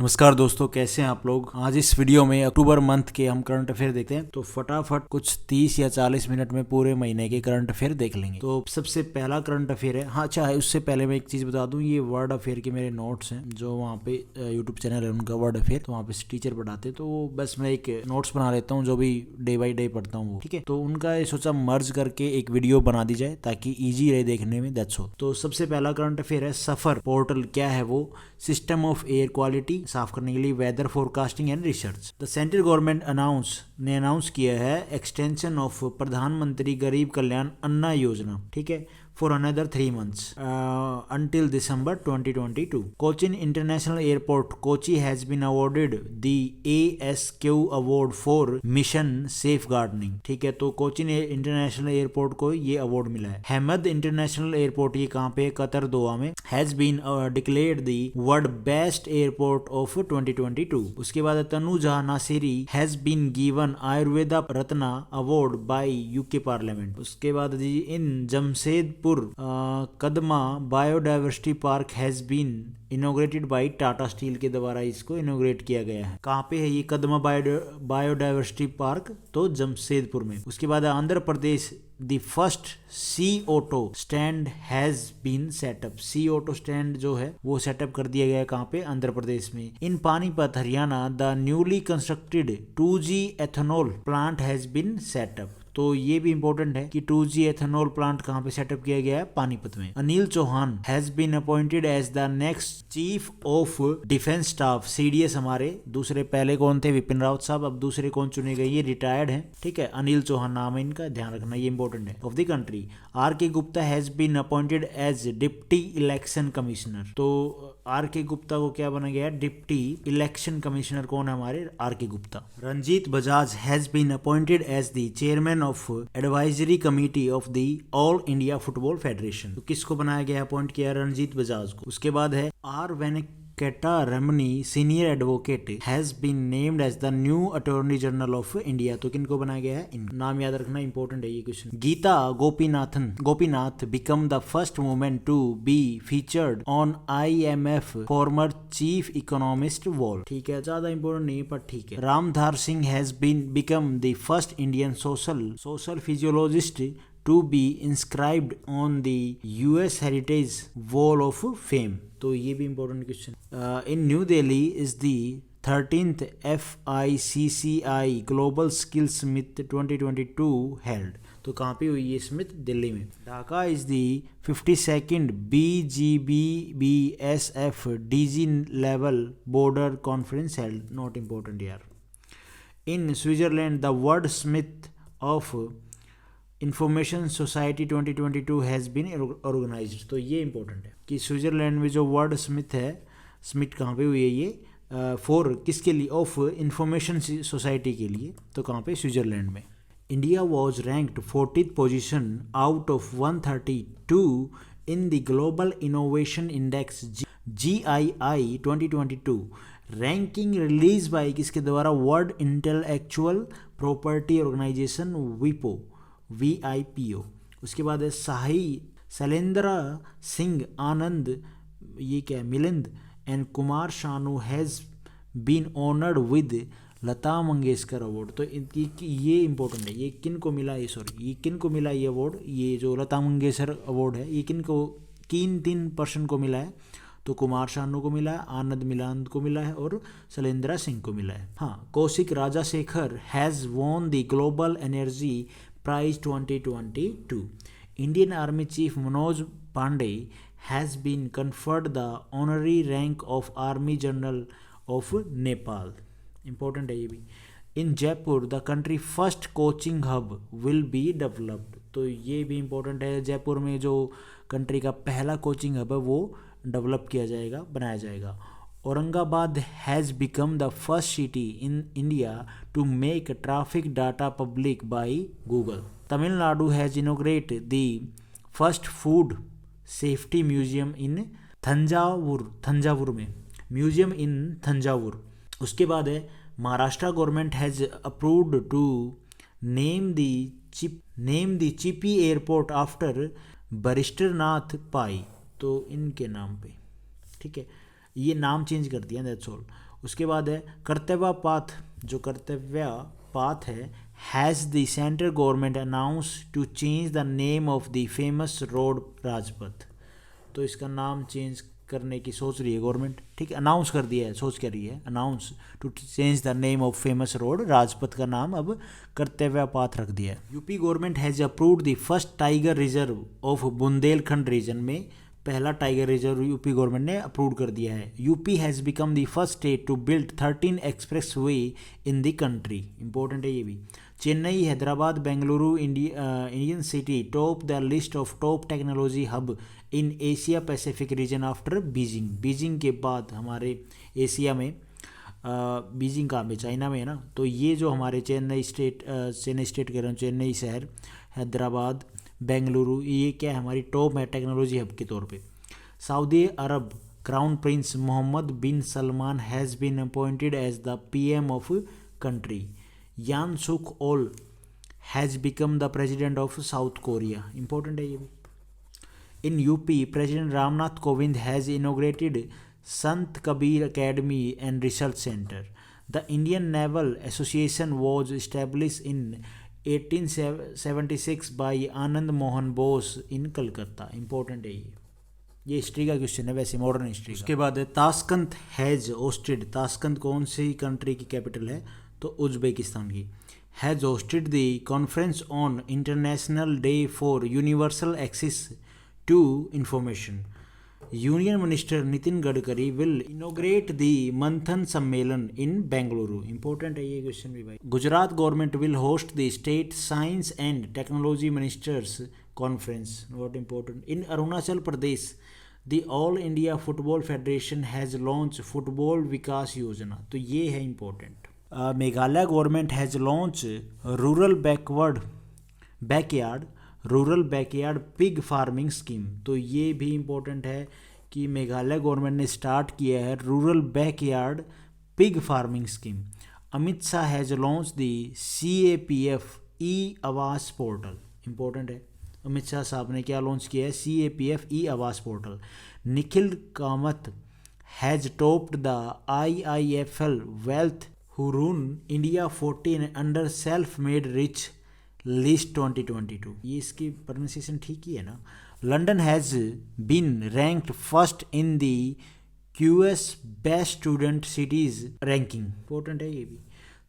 नमस्कार दोस्तों, कैसे हैं आप लोग। आज इस वीडियो में अक्टूबर मंथ के हम करंट अफेयर देखते हैं। तो फटाफट कुछ 30 या 40 मिनट में पूरे महीने के करंट अफेयर देख लेंगे। तो सबसे पहला करंट अफेयर है, हाँ अच्छा है, उससे पहले मैं एक चीज बता दूं, ये वर्ड अफेयर के मेरे नोट्स हैं जो वहाँ पे यूट्यूब चैनल है उनका वर्ड अफेयर, तो वहाँ पे टीचर पढ़ाते हैं। तो बस मैं एक नोट्स बना लेता हूँ जो भी डे बाई डे पढ़ता हूँ वो, ठीक है। तो उनका सोचा मर्ज करके एक वीडियो बना दी जाए ताकि ईजी रहे देखने में, दैट्स ऑल। तो सबसे पहला करंट अफेयर है, सफर पोर्टल क्या है वो, सिस्टम ऑफ एयर क्वालिटी साफ करने के लिए weather forecasting and research. The central government announce किया है एक्सटेंशन ऑफ प्रधानमंत्री गरीब कल्याण अन्ना योजना, ठीक है, for another 3 months until December 2022. Cochin International Airport, Kochi has been awarded the ASQ Award for Mission Safeguarding, ठीक है। तो कोचिन इंटरनेशनल एयरपोर्ट को ये अवार्ड मिला है। हैमद इंटरनेशनल एयरपोर्ट, ये कहाँ पे, कतर दोहा में, has been declared the world best airport of 2022। उसके बाद Tanuja Nasiri has been given Ayurveda Ratna award by UK parliament. उसके बाद जी in Jamshedpur Kadma biodiversity park has been inaugurated by Tata steel के द्वारा इसको इनोग्रेट किया गया है। कहाँ पे है ये कदमा बायोडाइवर्सिटी पार्क, तो जमशेदपुर में। उसके बाद Andhra Pradesh, the first sea auto stand has been set up. Sea auto stand जो है वो सेटअप कर दिया गया है, कहाँ पे, आंध्र प्रदेश में। In Panipat Haryana, the newly constructed 2G ethanol plant has been set up. तो ये भी इंपॉर्टेंट है कि 2G एथेनॉल प्लांट कहाँ पे सेटअप किया गया है, पानीपत में। Anil Chauhan has been appointed as the next chief of defence staff, CDS हमारे दूसरे, पहले कौन थे, विपिन रावत साहब, अब दूसरे कौन चुने गए, ये रिटायर्ड हैं, ठीक है। अनिल चौहान नाम है इनका, ध्यान रखना, ये इंपॉर्टेंट है। Of the country, RK Gupta has been appointed as deputy election commissioner. तो RK गुप्ता को क्या बना गया, डिप्टी इलेक्शन कमिश्नर। कौन है हमारे, RK Gupta. Ranjit Bajaj has been appointed as the chairman of advisory committee of the all India football Federation. तो किसको बनाया गया, अपॉइंट किया, रंजीत बजाज को। उसके बाद है R Venkata Ramani senior advocate has been named as the new attorney general of India. तो किनको बनाया गया है, नाम याद रखना, इंपॉर्टेंट है ये question. Gita Gopinath become the first women to be featured on IMF former chief economist wall, ठीक है, ज्यादा इंपॉर्टेंट नहीं पर ठीक है। Ramdhar Singh has been become the first Indian social physiologist to be inscribed on the US Heritage Wall of Fame। तो ये भी important question। In New Delhi is the 13th FICCI Global Skills Summit 2022 held। तो कहाँ पे हुई ये summit, Delhi में। Dhaka is the 52nd BGBBSF DG level border conference held, not important यार। In Switzerland the world summit of information society 2022 has been organised. तो ये important है कि स्विट्जरलैंड में जो वर्ल्ड स्मिथ है, स्मिथ कहाँ पे हुई है ये, फॉर किसके लिए, ऑफ इंफॉर्मेशन सोसाइटी के लिए, तो कहाँ पे, स्विट्जरलैंड में। India was ranked 40th position out of 132 in the global innovation index GII 2022। Ranking release by किसके द्वारा, world intellectual property organisation WIPO। उसके बाद है शैलेंद्र सिंह आनंद, ये क्या है, Milind and Kumar Sanu has been honoured with Lata Mangeshkar award. तो ये इंपॉर्टेंट है, ये किन को मिला, ये किन को मिला ये अवार्ड, ये जो लता मंगेशकर अवार्ड है, ये किन 3 पर्सन को मिला है, तो कुमार शानू को मिला है, आनंद मिलांद को मिला है और शैलेंद्र सिंह को मिला है। हाँ, Kaushik Rajashekhar has won the global energy prize 2022। Indian army chief Manoj Pande has been conferred the honorary rank of army general of Nepal, important है ये भी। In Jaipur the country first coaching hub will be developed. तो ये भी इंपॉर्टेंट है, जयपुर में जो कंट्री का पहला कोचिंग हब है वो डेवलप किया जाएगा, बनाया जाएगा। Aurangabad has become the first city in India to make traffic data public by Google. Tamil Nadu has inaugurate the first food safety museum in Thanjavur में, म्यूजियम इन थंजावुर। उसके बाद है Maharashtra government has approved to name the Chipi airport after Barrister Nath Pai. तो इनके नाम पे, ठीक है, ये नाम चेंज कर दिया, दैट्स ऑल। उसके बाद है कर्तव्य पाथ, जो कर्तव्य पाथ है, has the central government announce to change the name of the famous road Rajpath. तो इसका नाम चेंज करने की सोच रही है गवर्नमेंट, ठीक है, अनाउंस कर दिया है, सोच कर रही है, announce to change the name of famous road, Rajpath का नाम अब कर्तव्य पाथ रख दिया है। UP government has approved the first tiger reserve of Bundelkhand region में पहला टाइगर रिजर्व यूपी गवर्नमेंट ने अप्रूव कर दिया है। UP has become the first state to build 13 expressway in the country, important है ये भी। Chennai, Hyderabad, Bengaluru Indian city top the list of top technology hub in Asia Pacific region after Beijing. Beijing के बाद हमारे Asia में Beijing कहाँ पे, China में है ना, तो ये जो हमारे चेन्नई स्टेट कह रहा हूँ, चेन्नई शहर, हैदराबाद, बेंगलुरु, ये क्या है, हमारी टॉप है टेक्नोलॉजी हब के तौर पे। Saudi Arab crown prince Mohammed bin Salman has been appointed as the PM of country. Yoon Suk Yeol has become the president of South Korea, important है ये भी। In UP president Ramnath Kovind has inaugurated Sant Kabir academy and research centre. The Indian naval association was establish in 1876 by Anand Mohan Bose in Calcutta, important है ये history का question है वैसे, modern history. उसके बाद है ताशकंद हैज़ होस्टेड, ताशकंद कौन सी कंट्री की कैपिटल है, तो उज्बेकिस्तान की। Has hosted the conference on international day for universal access to information. Union minister Nitin Gadkari will inaugurate the Manthan सम्मेलन इन बेंगलुरु, इंपॉर्टेंट है ये क्वेश्चन भी भाई। Gujarat government will host the state science and technology ministers conference, not important. In Arunachal Pradesh the all India football Federation has launch football Vikas Yojana, तो ये है important. Meghalaya government has launch rural backyard pig farming scheme, तो ये भी important है कि Meghalaya government ने start किया है rural backyard pig farming scheme. Amit Shah has launch the CAPF e Awas portal, important है, अमित शाह साहब ने क्या लॉन्च किया है, CAPF e Awas portal. Nikhil Kamath has topped the IIFL wealth Hurun India 14 under self made rich list 2022, ये इसकी प्रोनाउंसिएशन ठीक ही है ना। London has been ranked first in the QS best student cities ranking, important है ये भी।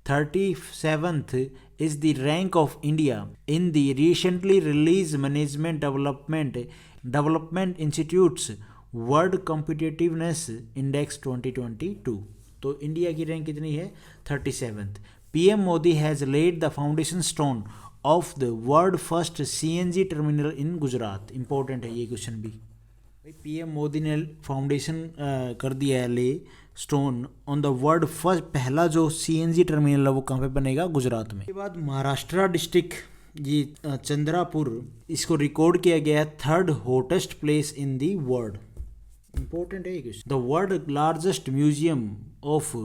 37th is the rank of India in the recently release management development institutes world competitiveness index 2022, तो इंडिया की rank कितनी है, 37th। PM Modi has laid the foundation stone of the world first CNG terminal in Gujarat, important है ये question भी। PM Modi ने foundation कर दिया है, ले stone on the world first, पहला जो CNG टर्मिनल है वो कहाँ पे बनेगा, गुजरात में। उसके बाद महाराष्ट्र डिस्ट्रिक्ट ये चंद्रापुर, इसको रिकॉर्ड किया गया है 3rd hottest place in the world, important है ये question. The world largest museum of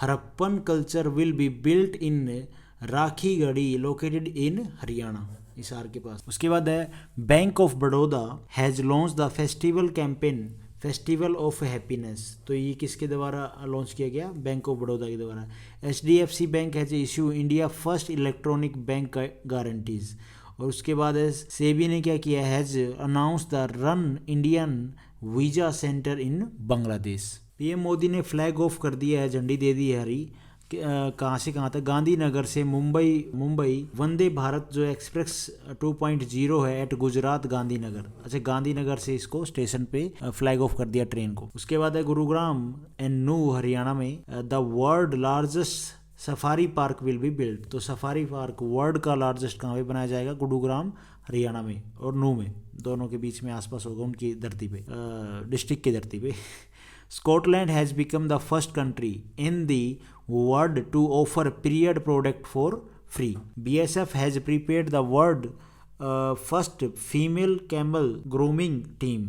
Harappan culture will be built in Rakhigarhi located in Haryana, Hisar के पास। उसके बाद है bank of Baroda has launch the festival campaign festival of happiness, तो ये किसके द्वारा लॉन्च किया गया, बैंक ऑफ बड़ौदा के द्वारा। HDFC bank has issue India first electronic bank guarantees. और उसके बाद सेबी ने क्या किया, has announce the run Indian visa centre in Bangladesh. PM Modi ने फ्लैग ऑफ कर दिया है, झंडी दे दी है हरी, कहाँ से कहाँ तक, गांधीनगर से मुंबई वंदे भारत जो एक्सप्रेस 2.0 है एट गुजरात गांधीनगर, अच्छा गांधीनगर से इसको स्टेशन पे फ्लैग ऑफ कर दिया ट्रेन को। उसके बाद है गुरुग्राम एंड नू हरियाणा में the world largest safari park will be build, तो सफारी पार्क वर्ल्ड का लार्जेस्ट कहाँ पे बनाया जाएगा, गुरुग्राम हरियाणा में और नू में, दोनों के बीच में आसपास होगा उनकी धरती पे, डिस्ट्रिक्ट की धरती पे। Scotland has become the first country in the world to offer period product for free. BSF has prepared the world first female camel grooming team.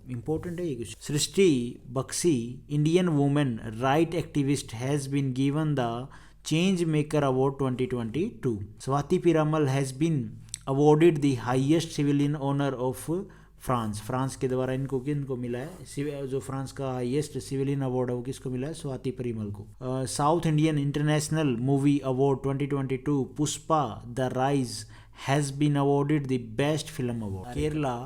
Important है ये कुछ। Srishti Bakshi Indian women right activist has been given the change maker award 2022. Swati Piramal has been awarded the highest civilian honor of France के द्वारा इनको किनको मिला है, जो फ्रांस का हाईएस्ट सिविलियन अवार्ड है वो किसको मिला है, स्वाति परिमल को। South Indian international movie award 2022 Pushpa the rise has been awarded the best film award. Kerala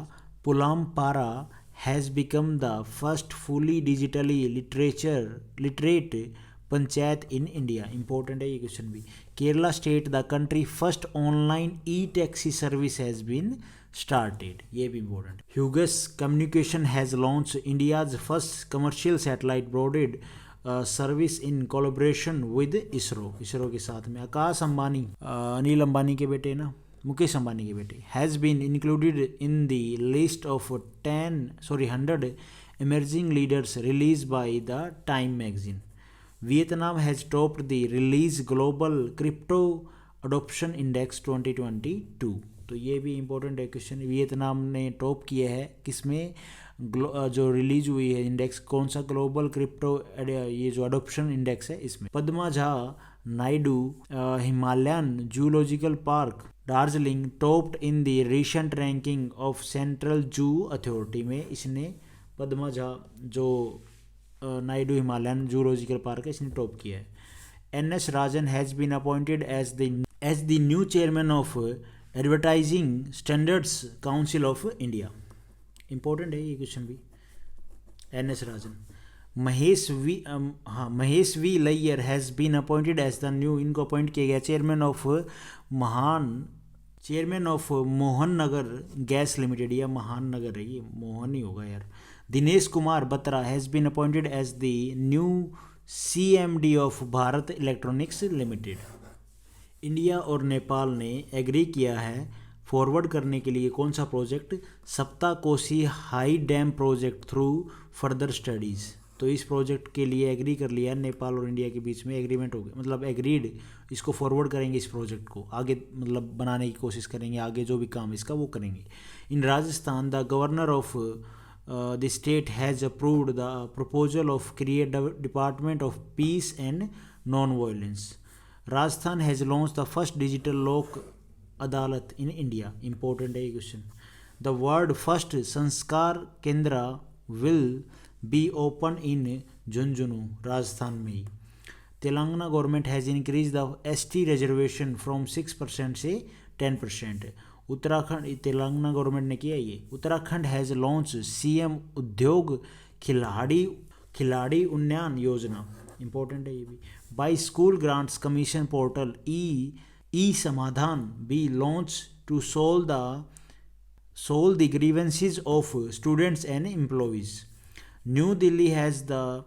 Pullampara has become the first fully digitally literate panchayat in India. Important है ये क्वेश्चन भी। Kerala state the country first online e taxi service has been started, ये भी important. Hughes communication has launch India's first commercial satellite broadband service in collaboration with ISRO के साथ में। आकाश अंबानी, अनिल अंबानी के बेटे ना, मुकेश अंबानी के बेटे, has been included in the list of 100 emerging leaders released by the Time magazine. Vietnam has topped the release global crypto adoption index 2022। तो ये भी इम्पोर्टेंट है क्वेश्चन। वियतनाम ने टॉप किया है किसमें, जो रिलीज हुई है इंडेक्स, कौन सा, ग्लोबल क्रिप्टो ये जो अडोप्शन इंडेक्स है इसमें। Padma Jha Naidu Himalayan zoological park Darjeeling topped in the recent ranking of central zoo authority में। इसने पद्मा झा जो नायडू हिमालयन जूलॉजिकल पार्क है इसने टॉप किया है। NS Rajan has been appointed as the new chairman of advertising standards council of India. Important है ये question भी। NS Rajan. Mahesh V Iyer has been appointed as the new, इनको अपॉइंट किया गया chairman of Mohan Nagar gas limited, या महान नगर है, ये मोहन ही होगा यार। Dinesh Kumar Batra has been appointed as the new CMD of Bharat electronics limited. India और नेपाल ने एग्री किया है फॉरवर्ड करने के लिए कौन सा प्रोजेक्ट, सप्ता Kosi high dam project through further studies. तो इस प्रोजेक्ट के लिए एग्री कर लिया नेपाल और इंडिया के बीच में, एग्रीमेंट हो गया, मतलब एग्रीड, इसको फॉरवर्ड करेंगे इस प्रोजेक्ट को आगे, मतलब बनाने की कोशिश करेंगे, आगे जो भी काम इसका वो करेंगे। In Rajasthan the governor of the state has approved the proposal of create department of peace and non violence. Rajasthan has launch the first digital Lok Adalat in India. Important है ये question. The world first Sanskar Kendra will be open in Jhunjhunu, Rajasthan में ही। Telangana government has increase the ST reservation from 6% से 10%। Uttarakhand, Telangana government ने किया ये। Uttarakhand has launch CM उद्योग खिलाड़ी उन्नयन योजना। इंपॉर्टेंट है ये भी। By school grants commission portal e Samadhan be launch to solve the grievances of students and employees. New Delhi has the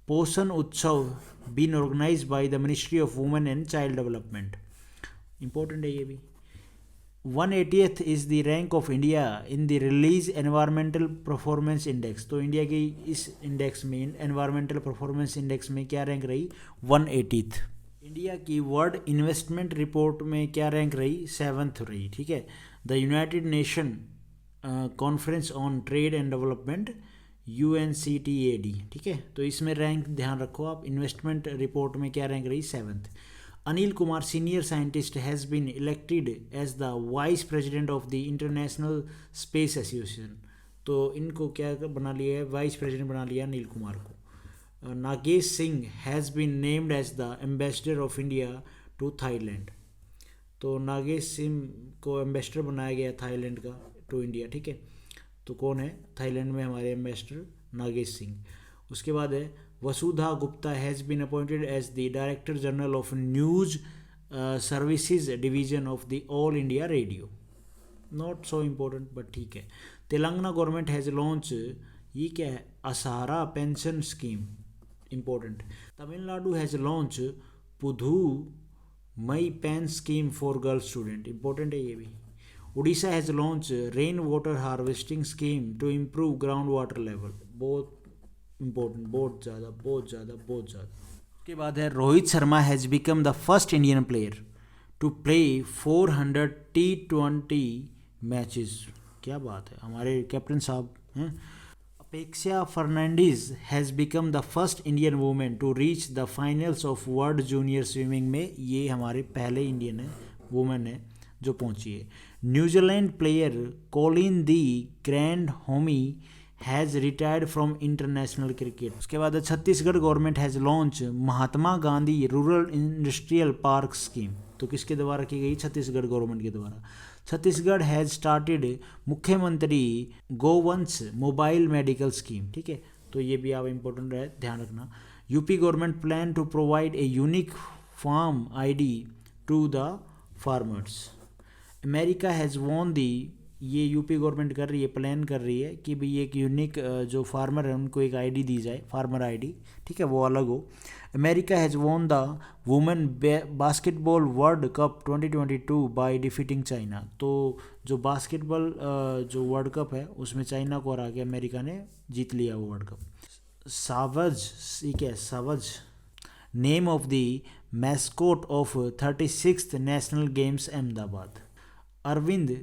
Poshan Utsav been organized by the Ministry of Women and Child Development. Important है ये भी। 180th is the rank of India in the Release Environmental Performance Index। तो India की इस index में, environmental performance index में क्या rank रही, 180th। इंडिया की वर्ल्ड इन्वेस्टमेंट रिपोर्ट में क्या रैंक रही, 7th रही, ठीक है। The united nation conference on trade and development UNCTAD, ठीक है। तो इसमें रैंक ध्यान रखो आप, इन्वेस्टमेंट रिपोर्ट में क्या रैंक रही, 7th। Anil Kumar senior scientist has been elected as the vice president of the international space association. तो इनको क्या बना लिया है, वाइस प्रेसिडेंट बना लिया अनिल कुमार को। Nagesh Singh has been named as the ambassador of India to Thailand. तो नागेश सिंह को एम्बेसडर बनाया गया थाईलैंड का टू इंडिया, ठीक है। तो कौन है थाईलैंड में हमारे एम्बेसडर, नागेश सिंह। उसके बाद है Vasudha Gupta has been appointed as the director general of news services division of the all India radio. Not so important but ठीक है। तेलंगाना गवर्नमेंट हैज़ लॉन्च, ये क्या है, Aasara pension scheme. Important. Tamil Nadu has launch Pudhumai Penn scheme for girl student. Important है ये भी। Orissa has launch rain water harvesting scheme to improve ground water level. बहुत important, बहुत ज़्यादा। उसके बाद है Rohit Sharma has become the first Indian player to play 400 T20 matches. क्या बात है, हमारे कैप्टन साहब हैं। Apeksha Fernandes has become the first Indian women to reach the finals of world junior swimming में। ये हमारे पहले इंडियन है, वुमेन है जो पहुंची है। New Zealand player Colin de Grandhomme has retired from international cricket. उसके बाद Chhattisgarh government has launch Mahatma Gandhi rural industrial park scheme. तो किसके द्वारा की गई? छत्तीसगढ़ गवर्नमेंट के द्वारा। छत्तीसगढ़ हैज़ स्टार्टेड मुख्यमंत्री गोवंश मोबाइल मेडिकल स्कीम। ठीक है, तो ये भी आप इम्पोर्टेंट है, ध्यान रखना। UP government plan to provide a unique farm ID to the farmers. America has won the, ये यूपी गवर्नमेंट कर रही है, प्लान कर रही है कि भाई एक यूनिक जो फार्मर है उनको एक आईडी दी जाए, फार्मर आईडी, ठीक है, वो अलग हो। America has won the women basketball world cup 2022 by defeating China. तो जो बास्केटबॉल जो वर्ल्ड कप है उसमें चाइना को हरा के अमेरिका ने जीत लिया वो वर्ल्ड कप। सावज, ठीक है, Savaj name of the mascot of 36th national games Ahmedabad. Arvind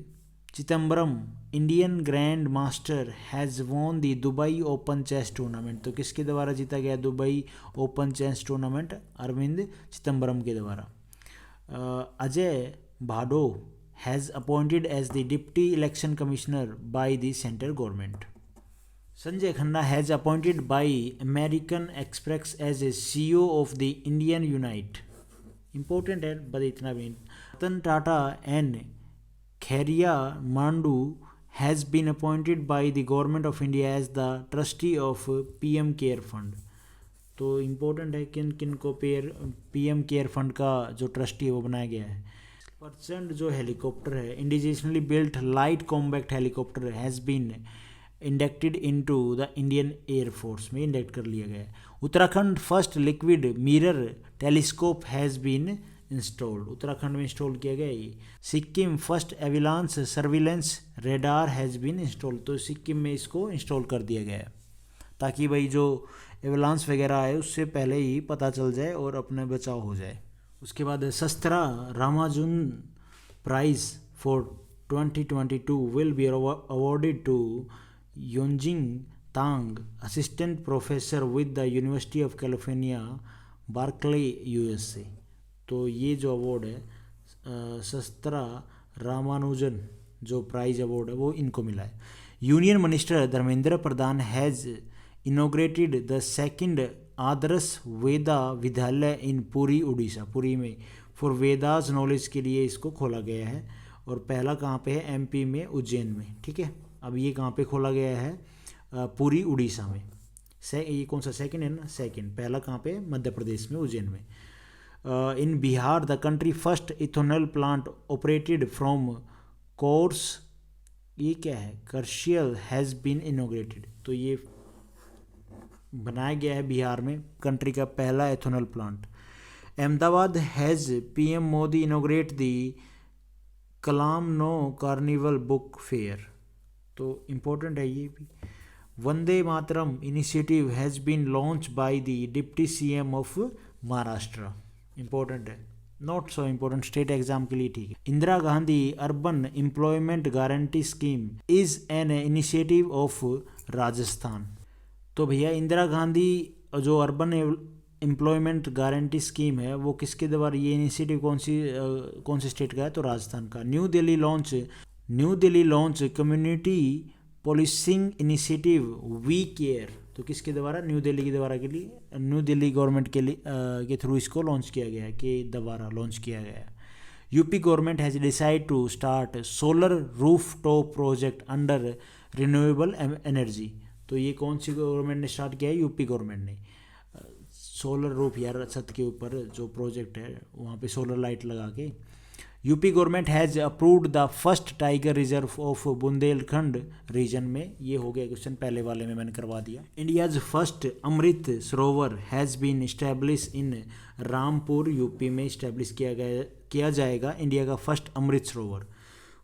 Chidambaram Indian grand master has won the Dubai open chess tournament. तो किसके द्वारा जीता गया Dubai open chess tournament? Arvind Chidambaram के द्वारा। Ajay Bhadoo has appointed as the deputy election commissioner by the central government. Sanjay Khanna has appointed by American express as a CEO of the Indian unit. Important है, बस इतना भी। Ratan Tata and Kariya Munda has been appointed by the government of India as the trustee of PM care fund. तो important है किन किन को PM care fund का जो ट्रस्टी है वो बनाया गया है। परसेंट जो हेलीकॉप्टर है indigenously built light combat helicopter has been inducted into the Indian air force में इंडक्ट कर लिया गया है। Uttarakhand first liquid mirror telescope has been installed. Uttarakhand में इंस्टॉल किया गया ये। Sikkim first avalanche surveillance radar has been installed. तो सिक्किम में इसको इंस्टॉल कर दिया गया है ताकि भाई जो एविलांस वगैरह है उससे पहले ही पता चल जाए और अपने बचाव हो जाए। उसके बाद SASTRA Ramanujan prize for 2022 will be awarded to Yunqing Tang assistant professor with the university of California Berkeley USA। तो ये जो अवार्ड है शस्त्रा रामानुजन जो प्राइज अवार्ड है वो इनको मिला है। Union minister Dharmendra Pradhan has inaugurated the second Adarsh Veda Vidyalaya in Puri Orissa. Puri में फॉर वेदास नॉलेज के लिए इसको खोला गया है। और पहला कहाँ पे है? MP में, उज्जैन में। ठीक है, अब ये कहाँ पे खोला गया है? पुरी उड़ीसा में। ये कौन सा सेकंड है ना? सेकंड। पहला कहाँ पे? मध्य प्रदेश में, उज्जैन में। In Bihar the country first ethanol plant operated from course, ये क्या है? Commercial has been inaugurated. तो ये बनाया गया है बिहार में कंट्री का पहला ethanol plant. Ahmedabad has PM Modi inaugurate the Kalam no carnival book fair. तो इम्पोर्टेंट है ये भी। Vande Mataram initiative has been launch by the deputy CM of Maharashtra. Important है, not so important, state exam के लिए ठीक है। Indira Gandhi urban employment guarantee scheme is an initiative of Rajasthan. तो भैया इंदिरा गांधी जो अर्बन एम्प्लॉयमेंट गारंटी स्कीम है वो किसके द्वारा, ये इनिशिएटिव कौन सी स्टेट का है? तो राजस्थान का। New Delhi launch community policing initiative we care. तो किसके द्वारा? न्यू दिल्ली के द्वारा के लिए, न्यू दिल्ली गवर्नमेंट के लिए के थ्रू इसको लॉन्च किया गया है, के द्वारा लॉन्च किया गया है। UP government has decide to start solar roof top project under renewable energy. तो ये कौन सी गवर्नमेंट ने स्टार्ट किया है? यूपी गवर्नमेंट ने। सोलर रूफ यार छत के ऊपर जो प्रोजेक्ट है वहाँ पे सोलर लाइट लगा के। UP government has approved the first tiger reserve of Bundelkhand region में। ये हो गया क्वेश्चन, पहले वाले में मैंने करवा दिया। India's first Amrit Sarovar has been establish in Rampur UP में इस्टेब्लिश किया जाएगा इंडिया का फर्स्ट अमृत सरोवर।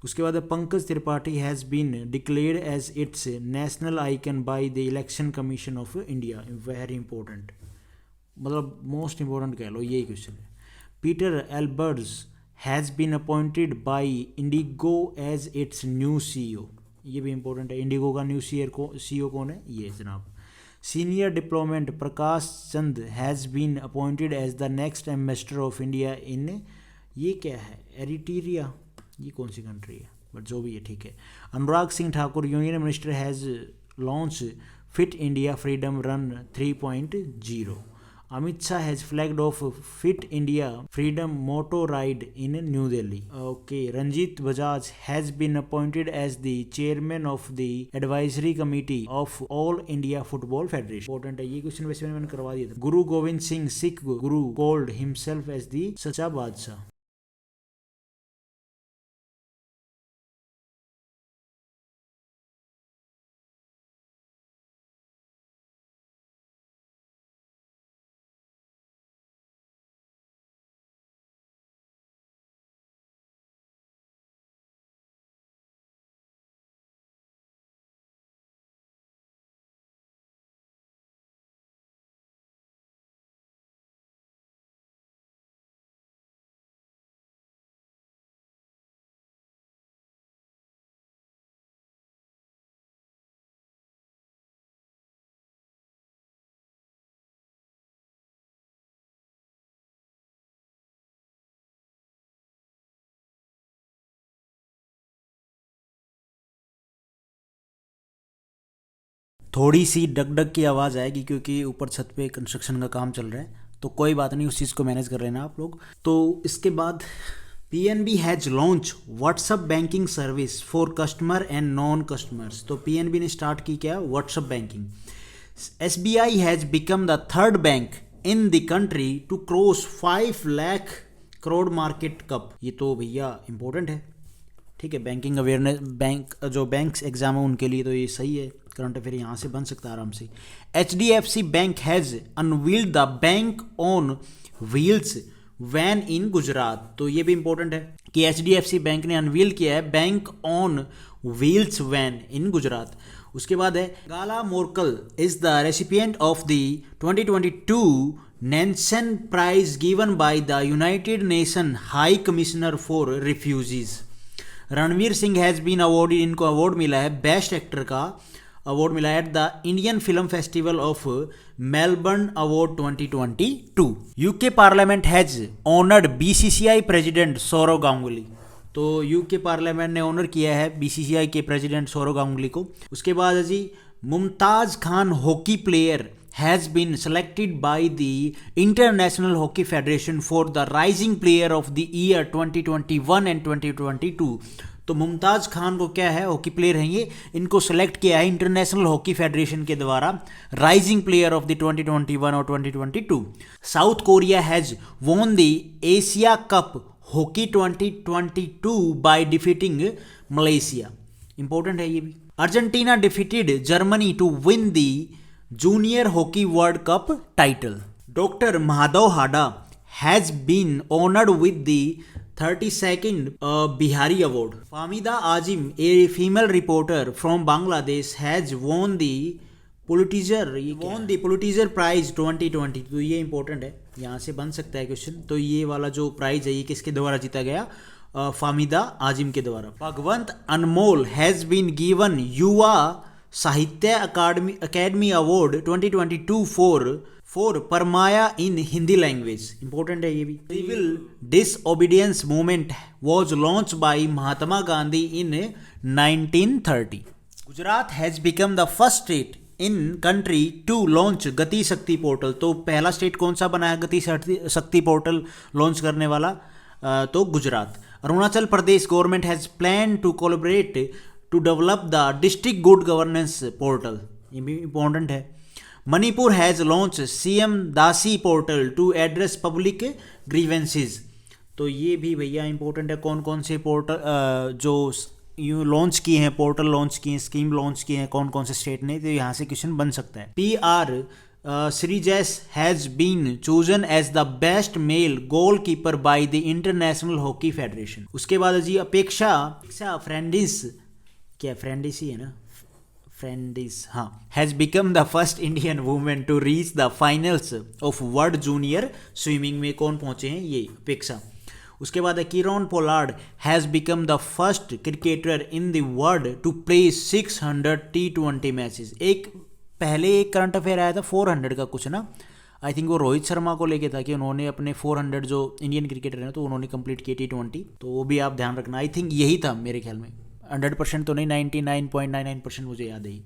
उसके बाद Pankaj Tripathi has been declared as its national icon by the election commission of India. Very important, मतलब मोस्ट इंपॉर्टेंट कह लो, यही क्वेश्चन है। Peter Elbers has been appointed by IndiGo as its new CEO। ये भी इंपॉर्टेंट है, इंडिगो का new CEO कौन है? ये जनाब। Senior diplomat Prakash Chand has been appointed as the next ambassador of India in, ये क्या है? एरिट्रिया। ये कौन सी कंट्री है? बट जो भी है ठीक है। Anurag Singh Thakur union minister has launch fit India freedom run 3.0। Amit Shah has flagged off fit India freedom moto ride in new Delhi. Okay, Ranjit Bajaj has been appointed as the chairman of the advisory committee of all India football federation. Important है ये question, वैसे मैंने करवा दिया था। गुरु गोविंद सिंह सिख गुरु called himself as the सच्चा बादशाह। थोड़ी सी डग की आवाज़ आएगी क्योंकि ऊपर छत पे कंस्ट्रक्शन का काम चल रहा है, तो कोई बात नहीं, उस चीज़ को मैनेज कर लेना आप लोग। तो इसके बाद PNB has launch WhatsApp banking service for customer and non customers. तो पीएनबी ने स्टार्ट की क्या, WhatsApp banking. SBI has become the third bank in the country to cross 5 lakh crore market cap. ये तो भैया इंपॉर्टेंट है, ठीक है। बैंकिंग अवेयरनेस, बैंक जो बैंक्स एग्जाम है उनके लिए तो ये सही है, करंट अफेयर यहाँ से बन सकता है आराम से। HDFC bank has unveiled the bank on wheels van in Gujarat. तो ये भी इंपॉर्टेंट है कि HDFC बैंक ने अनवील किया है bank on wheels van in Gujarat. उसके बाद है गाला Merkel is the recipient of the 2022 Nansen prize given by the united nation high commissioner for refugees. Ranveer Singh has been awarded, इनको अवार्ड मिला है बेस्ट एक्टर का अवार्ड मिला है at the Indian film festival of Melbourne award 2022। UK parliament has honoured BCCI president Sourav Ganguly. तो UK parliament ने honour किया है BCCI के प्रेसिडेंट सौरव गांगुली को। उसके बाद है जी Mumtaz Khan hockey player has been selected by the international hockey federation for the rising player of the year 2021 and 2022। तो मुमताज खान को क्या है, हॉकी प्लेयर हैं ये, इनको सेलेक्ट किया है इंटरनेशनल हॉकी फेडरेशन के द्वारा राइजिंग प्लेयर ऑफ द 2021 और 2022। South Korea has won the Asia cup hockey 2022 by defeating Malaysia. Important है ये भी। Argentina defeated Germany to win the junior hockey world cup title. Doctor Madhav Hada has been honoured with the 32nd Bihari Award. Famida Azim, a female reporter from Bangladesh, has won the Pulitzer Prize 2020। तो ये important है, यहाँ से बन सकता है question. तो ये वाला जो प्राइज है ये किसके द्वारा जीता गया, फामिदा आजिम के द्वारा। Bhagwant Anmol has been given Yuva Sahitya Akademi award 2022 for Parmaya in Hindi language. Important है ये भी। Civil disobedience movement was launch by Mahatma Gandhi in 1930। Gujarat has become the first state in country to launch Gati Shakti portal. तो पहला स्टेट कौन सा बना है गति शक्ति पोर्टल लॉन्च करने वाला, तो Gujarat. Arunachal Pradesh government has plan to collaborate to develop the district good governance portal. ये भी इंपॉर्टेंट है। Manipur has launch CM Dashi portal to address public grievances. तो ये भी भैया इंपॉर्टेंट है, कौन कौन से पोर्टल जो यू लॉन्च किए हैं, पोर्टल लॉन्च किए हैं, स्कीम लॉन्च किए हैं, कौन कौन से स्टेट ने, तो यहाँ से क्वेश्चन बन सकता है। PR Sreejesh has been chosen as the best male goal keeper by the international hockey federation. उसके बाद जी अपेक्षा फ्रेंडिस, क्या फ्रेंडिस ही है ना, फ्रेंडिस, हाँ, has become the first Indian women to reach the finals of world junior swimming. में कौन पहुंचे हैं, ये अपेक्षा। उसके बाद है Kieron Pollard has become the first cricketer in the world to play 600 T20 matches. पहले एक करंट अफेयर आया था 400 का कुछ ना, आई थिंक वो रोहित शर्मा को लेके था कि उन्होंने अपने 400 जो इंडियन क्रिकेटर हैं तो उन्होंने कंप्लीट किए T20, तो वो भी आप ध्यान रखना। आई थिंक यही था मेरे ख्याल में, 100% तो नहीं, 99.99% मुझे याद है।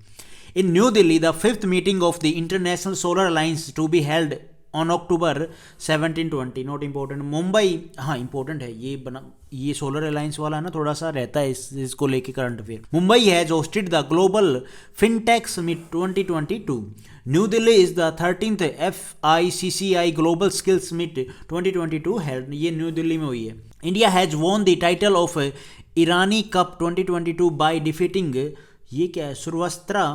In new Delhi the 5th meeting of the international solar alliance to be held on October 17-20, not important. Mumbai, हाँ इंपॉर्टेंट है ये बना, ये सोलर अलायंस वाला ना थोड़ा सा रहता है इसको लेके current affair. Mumbai has hosted the global fintech summit 2022। New Delhi is the 13th FICCI global skills summit 2022 held, ये न्यू दिल्ली में हुई है। India has won the title of Irani cup 2022 by defeating, ये क्या है, सुरवास्त्रा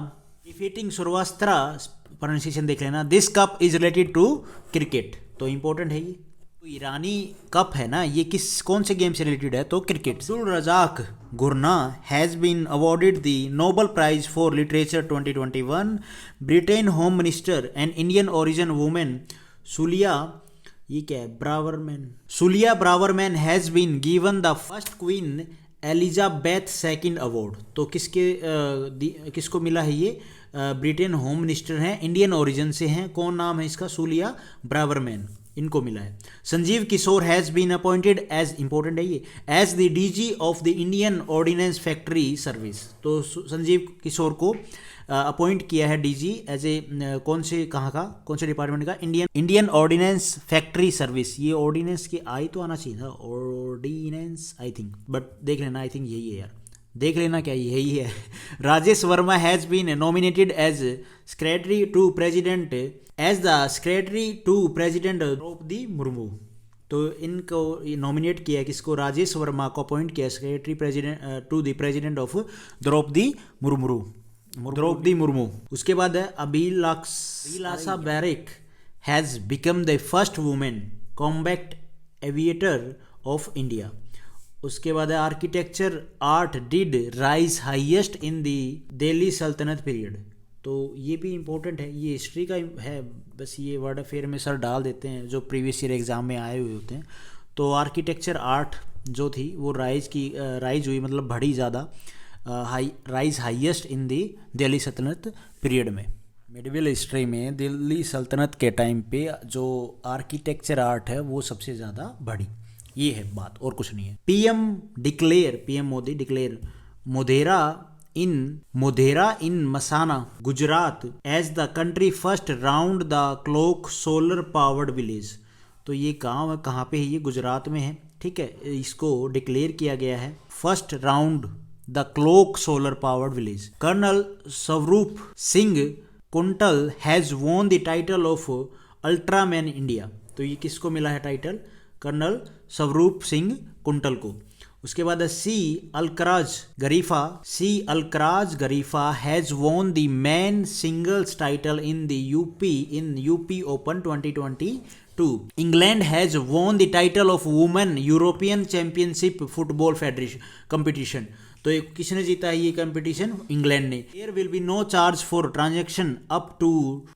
प्रोनाउंसिएशन देख लेना। This cup is related to cricket, तो इंपॉर्टेंट है ये। तो ईरानी कप है ना, ये कौन से गेम से रिलेटेड है, तो cricket. Abdulrazak Gurnah has been awarded the Nobel prize for literature 2021। Britain home minister and Indian origin women Suella, ये क्या है, Suella Braverman has been given the first Queen Elizabeth second award. तो किसको मिला है ये, Britain home minister हैं, Indian origin से हैं, कौन नाम है इसका, सुलिया ब्रावरमैन, इनको मिला है। Sanjeev Kishore has been appointed as, important है ये, as the DG of the Indian ordnance factory service. तो संजीव किशोर को अपॉइंट किया है DG एज ए कौन से डिपार्टमेंट का, इंडियन ऑर्डिनेंस फैक्ट्री सर्विस। ये ऑर्डिनेंस की आई तो आना चाहिए था, ऑर्डिनेंस आई थिंक, बट देख लेना, आई थिंक यही है यार, देख लेना क्या यही है। Rajesh Verma has been nominated as secretary to president Draupadi Murmu. तो इनको नॉमिनेट किया, किसको, राजेश वर्मा को अपॉइंट किया secretary to the president of Draupadi Murmu. उसके बाद है Abhilasha Barak has become the first women combat aviator of India. उसके बाद है architecture art did rise highest in the Delhi Sultanate period. तो ये भी इंपॉर्टेंट है, ये हिस्ट्री का है, बस ये वर्ड अफेयर में सर डाल देते हैं जो प्रीवियस ईयर एग्जाम में आए हुए होते हैं। तो आर्किटेक्चर आर्ट जो थी वो राइज हुई, मतलब बढ़ी ज़्यादा, rise highest in the Delhi Sultanate period में। मिडिवल हिस्ट्री में दिल्ली सल्तनत के टाइम पे जो आर्किटेक्चर आर्ट है वो सबसे ज़्यादा बढ़ी, ये है बात, और कुछ नहीं है। PM Modi declare Modhera in Mehsana Gujarat as the country first round the clock solar powered village. तो ये गांव है, कहाँ पे है, ये गुजरात में है, ठीक है। इसको डिक्लेयर किया गया है first round the clock solar powered village. Colonel Swaroop Singh Kuntal has won the title of ultraman India. तो ये किसको मिला है title, colonel Swaroop Singh quintal को। उसके बाद C Alcaraz Garfia has won the man singles title in UP open 2022। England has won the title of women European championship football federation competition. तो किसने जीता है ये कंपटीशन, इंग्लैंड ने। There will be no charge for transaction up to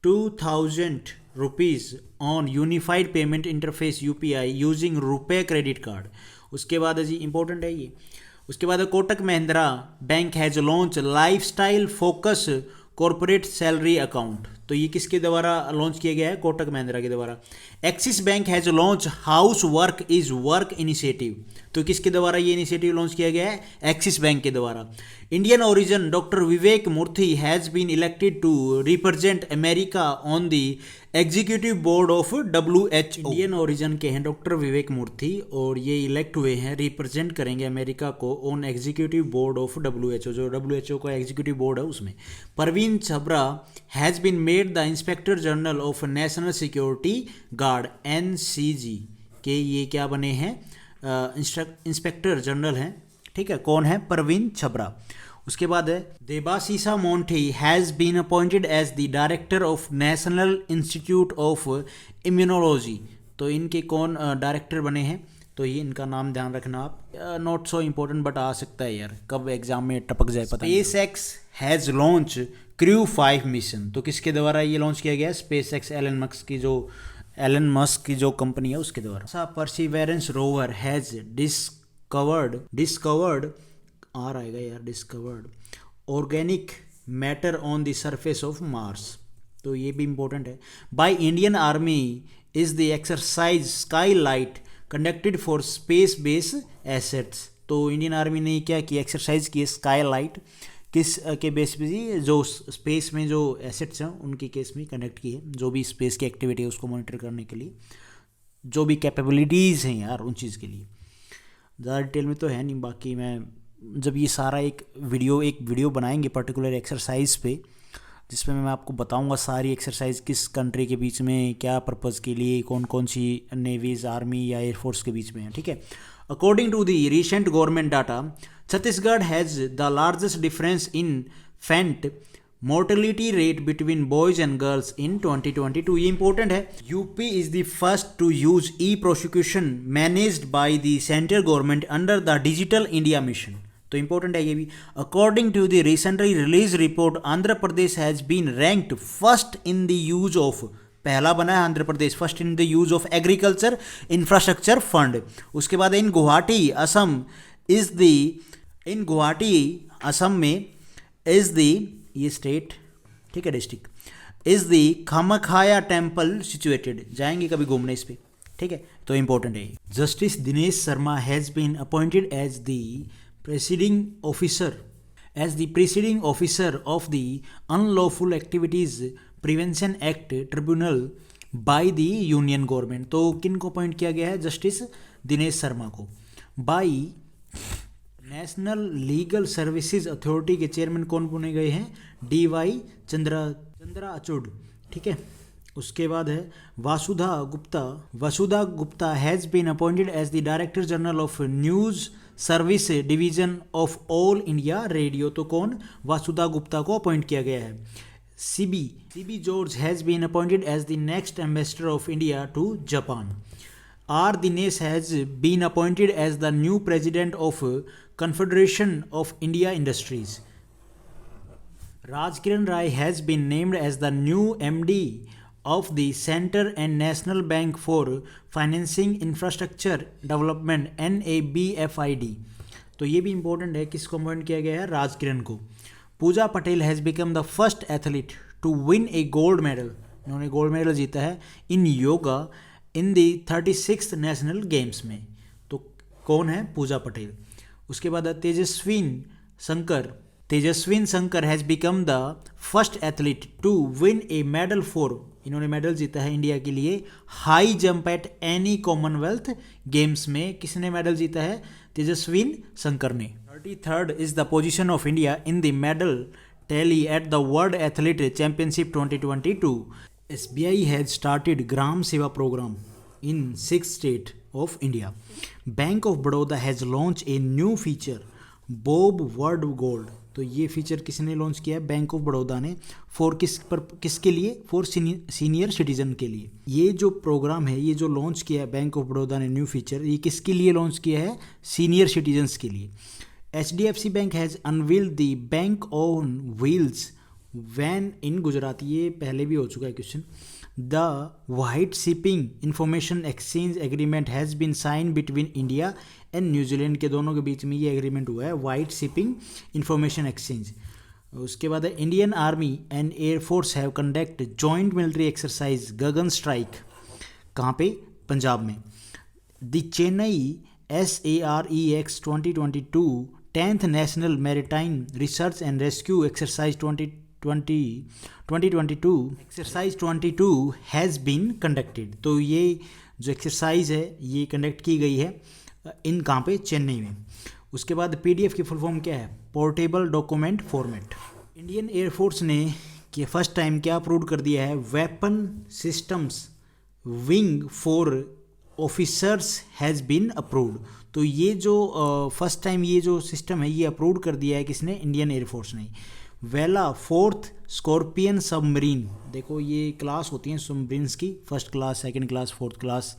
2000 rupees on unified payment interface UPI using RuPay credit card. उसके बाद जी important है ये। उसके बाद Kotak Mahindra bank has launch lifestyle focus corporate salary account. तो ये किसके द्वारा लॉन्च किया गया है, कोटक महिंद्रा के द्वारा। Axis bank has launch house work is work initiative. तो किसके द्वारा ये इनिशिएटिव लॉन्च किया गया है, एक्सिस बैंक के द्वारा। Indian origin doctor Vivek Murthy has been elected to represent America on the executive board of WHO। Indian origin के हैं डॉक्टर विवेक मूर्ति और ये इलेक्ट हुए हैं, रिप्रेजेंट करेंगे अमेरिका को on executive board of WHO, जो WHO का एग्जीक्यूटिव बोर्ड है उसमें। Parveen Chhabra has been made the inspector general of national security guard NCG के ये क्या बने हैं, इंस्पेक्टर जनरल हैं, ठीक है। कौन है, परवीन छबरा। उसके बाद है Debasisa Mohanty has been appointed as the director of national institute of immunology. तो इनके कौन डायरेक्टर बने हैं, तो ये इनका नाम ध्यान रखना आप, नॉट सो इम्पोर्टेंट बट आ सकता है यार, कब एग्जाम में टपक जाए पता नहीं। SpaceX has launch crew 5 mission. तो किसके द्वारा ये लॉन्च किया गया है, SpaceX एलन मस्क की जो कंपनी है उसके द्वारा। Perseverance rover has discovered organic matter on the surface of Mars. तो ये भी इंपॉर्टेंट है। Bye Indian army is the exercise sky light conducted for space base assets. तो इंडियन आर्मी ने क्या किया, एक्सरसाइज की स्काई लाइट, किस के बेस पे जी, जो स्पेस में जो एसेट्स हैं उनके केस में कंडक्ट की है, जो भी स्पेस की एक्टिविटी है उसको मॉनिटर करने के लिए, जो भी कैपेबिलिटीज़ हैं यार उन चीज़ के लिए। ज़्यादा डिटेल में तो है नहीं, बाकी मैं जब ये सारा एक वीडियो बनाएंगे पर्टिकुलर एक्सरसाइज पे, जिसमें मैं आपको बताऊंगा सारी एक्सरसाइज किस कंट्री के बीच में, क्या पर्पज़ के लिए, कौन कौन सी नेवीज़, आर्मी या एयरफोर्स के बीच में है, ठीक है। According to the recent government data, Chhattisgarh has the largest difference in infant mortality rate between boys and girls in 2022। ये इंपॉर्टेंट है। UP is the first to use e prosecution managed by the central government under the digital India mission. तो important है ये भी। According to the recently release report, Andhra Pradesh has been ranked first in the use of, पहला बना है Andhra Pradesh first in the use of agriculture infrastructure fund. उसके बाद in Guwahati Assam is the, in Guwahati Assam में इज द, ये स्टेट, ठीक है, district, is the Kamakhya temple situated. जाएंगे कभी घूमने इस पे, ठीक है, तो इंपॉर्टेंट है। Justice Dinesh Sharma has been appointed as the presiding officer of the unlawful activities prevention act tribunal by the union government. तो किन को अपॉइंट किया गया है, जस्टिस दिनेश शर्मा को। By national legal services authority के चेयरमैन कौन बने गए हैं, DY चंद्राचूड, ठीक है। उसके बाद है Vasudha Gupta has been appointed as the director general of news service division of all India radio. तो कौन, वासुधा गुप्ता को अपॉइंट किया गया है। CB George has been appointed as the next ambassador of India to Japan. R. Dinesh has been appointed as the new president of Confederation of India Industries. Raj Kiran Rai has been named as the new MD of the Center and National Bank for Financing Infrastructure Development NABFID. तो ये भी important है, किसको appoint किया गया है, राज किरण को। Pooja Patel has become the first athlete to win a gold medal. उन्होंने गोल्ड मेडल जीता है in yoga in the 36th national games में। तो कौन है, पूजा पटेल। उसके बाद Tejaswin Shankar has become the first athlete to win a medal for, इन्होंने मेडल जीता है इंडिया के लिए high jump at any commonwealth games में। किसने मेडल जीता है, तेजस्विन शंकर ने। 33rd is the position of India in the medal tally at the world athlete championship 2022। SBI has started Gram Seva program in 6 states of India. Bank of Baroda has launched a new feature, Bob World Gold. तो ये feature किसने launch किया है, bank of Baroda ने। किसके लिए, for senior citizen के लिए। ये जो प्रोग्राम है, ये जो लॉन्च किया है बैंक ऑफ बड़ौदा ने न्यू फीचर, ये किसके लिए लॉन्च किया है, सीनियर सिटीजन्स के लिए। HDFC bank has unveiled the bank on wheels van in Gujarat. ये पहले भी हो चुका है question. The white shipping information exchange agreement has been sign between India and New Zealand के दोनों के बीच में ये एग्रीमेंट हुआ है, वाइट शिपिंग इंफॉर्मेशन एक्सचेंज। उसके बाद Indian army and air force have conduct joint military exercise Gagan strike. कहाँ पे, पंजाब में। The Chennai SAREX 2022 10th national maritime research and rescue exercise 2022 exercise 22 has been conducted. तो ये जो एक्सरसाइज है ये कंडक्ट की गई है इन कहाँ पे, चेन्नई में। उसके बाद PDF की फुल फॉर्म क्या है, portable document format. Indian air force ने कि फर्स्ट टाइम क्या अप्रूव कर दिया है, weapon systems wing for officers has been approved. तो ये जो फर्स्ट टाइम ये जो सिस्टम है ये अप्रूव कर दिया है किसने, इंडियन एयरफोर्स ने। वेला 4th स्कॉर्पियन सबमरीन, देखो ये क्लास होती हैं सबमरीन्स की, first class, second class, fourth class,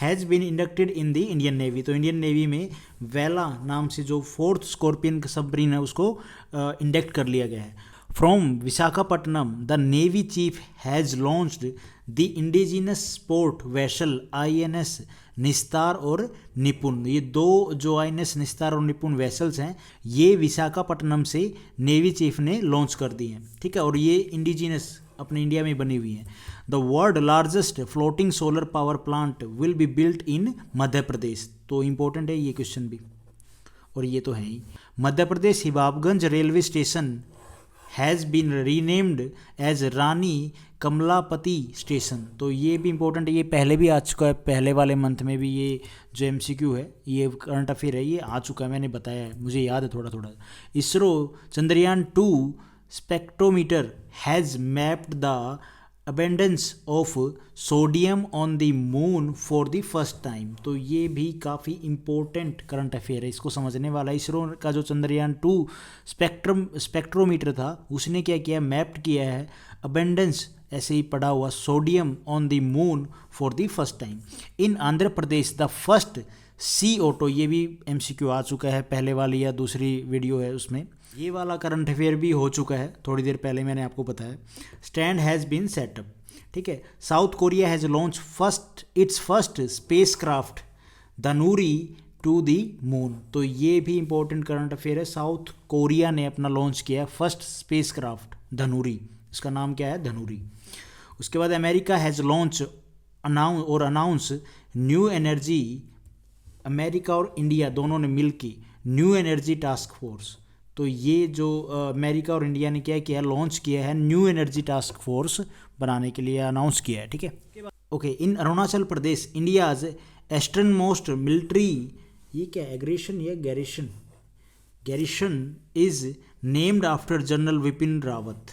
has been inducted in the Indian navy. तो इंडियन नेवी में वेला नाम से जो 4th स्कॉर्पियन सबमरीन है उसको इंडक्ट कर लिया गया है। From Visakhapatnam the navy chief has launched the indigenous sport vessel INS निस्तार और निपुण। ये दो जो INS निस्तार और निपुण वेसल्स हैं ये विशाखापट्टनम से नेवी चीफ ने लॉन्च कर दी हैं, ठीक है। और ये इंडिजिनस अपने इंडिया में बनी हुई हैं। The world largest floating solar power plant will be built in Madhya Pradesh. तो इम्पोर्टेंट है ये क्वेश्चन भी, और ये तो है ही। Madhya Pradesh Habibganj railway station has been renamed as Rani Kamlapati station. तो ये भी इंपॉर्टेंट है, ये पहले भी आ चुका है, पहले वाले मंथ में भी ये जो एमसीक्यू है, ये करंट अफेयर है, ये आ चुका है, मैंने बताया है, मुझे याद है थोड़ा थोड़ा। ISRO Chandrayaan 2 spectrometer has mapped the abundance of sodium on the moon for the first time. तो ये भी काफ़ी इंपॉर्टेंट करंट अफेयर है, इसको समझने वाला। इसरो का जो चंद्रयान 2 स्पेक्ट्रोमीटर था, उसने क्या किया, मैप्ड किया है अबेंडेंस, ऐसे ही पड़ा हुआ, sodium on the moon for the first time. In Andhra Pradesh the first CO2, ये भी MCQ आ चुका है, पहले वाली या दूसरी वीडियो है उसमें। ये वाला करंट अफेयर भी हो चुका है, थोड़ी देर पहले मैंने आपको बताया। स्टैंड हैज़ बीन सेटअप, ठीक है। South Korea has launch its first spacecraft Danuri to the moon. तो ये भी इंपॉर्टेंट करंट अफेयर है। साउथ कोरिया ने अपना लॉन्च किया फर्स्ट स्पेस क्राफ्ट धनुरी, इसका नाम क्या है, धनुरी। उसके बाद America has launch announce new energy, America और इंडिया दोनों ने मिलकर न्यू एनर्जी टास्क फोर्स। तो ये जो अमेरिका और इंडिया ने क्या किया, लॉन्च किया है न्यू एनर्जी टास्क फोर्स बनाने के लिए अनाउंस किया है, ठीक है। Okay, in Arunachal Pradesh India's eastern most military, ये क्या एग्रेशन या garrison is named after general Bipin Rawat.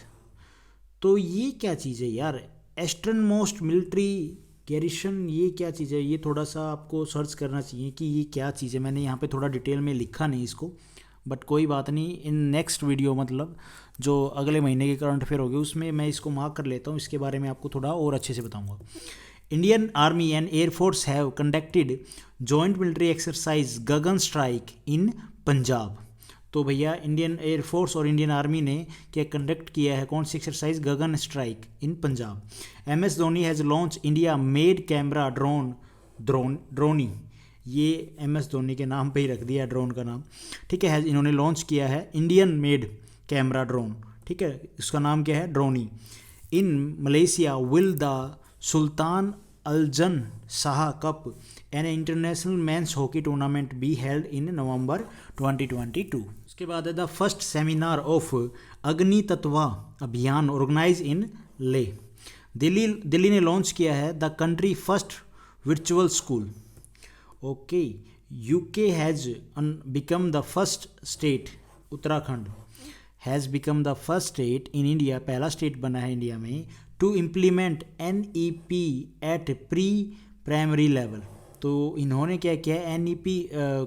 तो ये क्या चीज़ है यार, ईस्टर्न मोस्ट मिलिट्री गैरिशन, ये क्या चीज़ है, ये थोड़ा सा आपको सर्च करना चाहिए कि ये क्या चीज़ है। मैंने यहाँ पे थोड़ा डिटेल में लिखा नहीं इसको, बट कोई बात नहीं, इन नेक्स्ट वीडियो मतलब जो अगले महीने के करंट अफेयर होगी उसमें मैं इसको मार्क कर लेता हूँ, इसके बारे में आपको थोड़ा और अच्छे से बताऊँगा। Indian army and air force have conducted joint military exercise Gagan strike in Punjab. तो भैया इंडियन एयरफोर्स और इंडियन आर्मी ने क्या कंडक्ट किया है, कौन सी exercise, Gagan strike in Punjab. MS Dhoni has launch India made camera Droni, ये MS धोनी के नाम पे ही रख दिया ड्रोन का नाम, ठीक है। इन्होंने लॉन्च किया है इंडियन मेड कैमरा ड्रोन, ठीक है, इसका नाम क्या है, Droni. In Malaysia will the sultan अलजन Shah cup an international men's hockey tournament be held in November 2022। उसके बाद है द फर्स्ट सेमिनार ऑफ अग्नि तत्वा अभियान ऑर्गेनाइज इन ले। दिल्ली ने लॉन्च किया है the country first virtual school. Okay, UK has become the first state, Uttarakhand has become the first state in India, पहला स्टेट बना है इंडिया में, to implement NEP at pre primary level. तो इन्होंने क्या किया है, NEP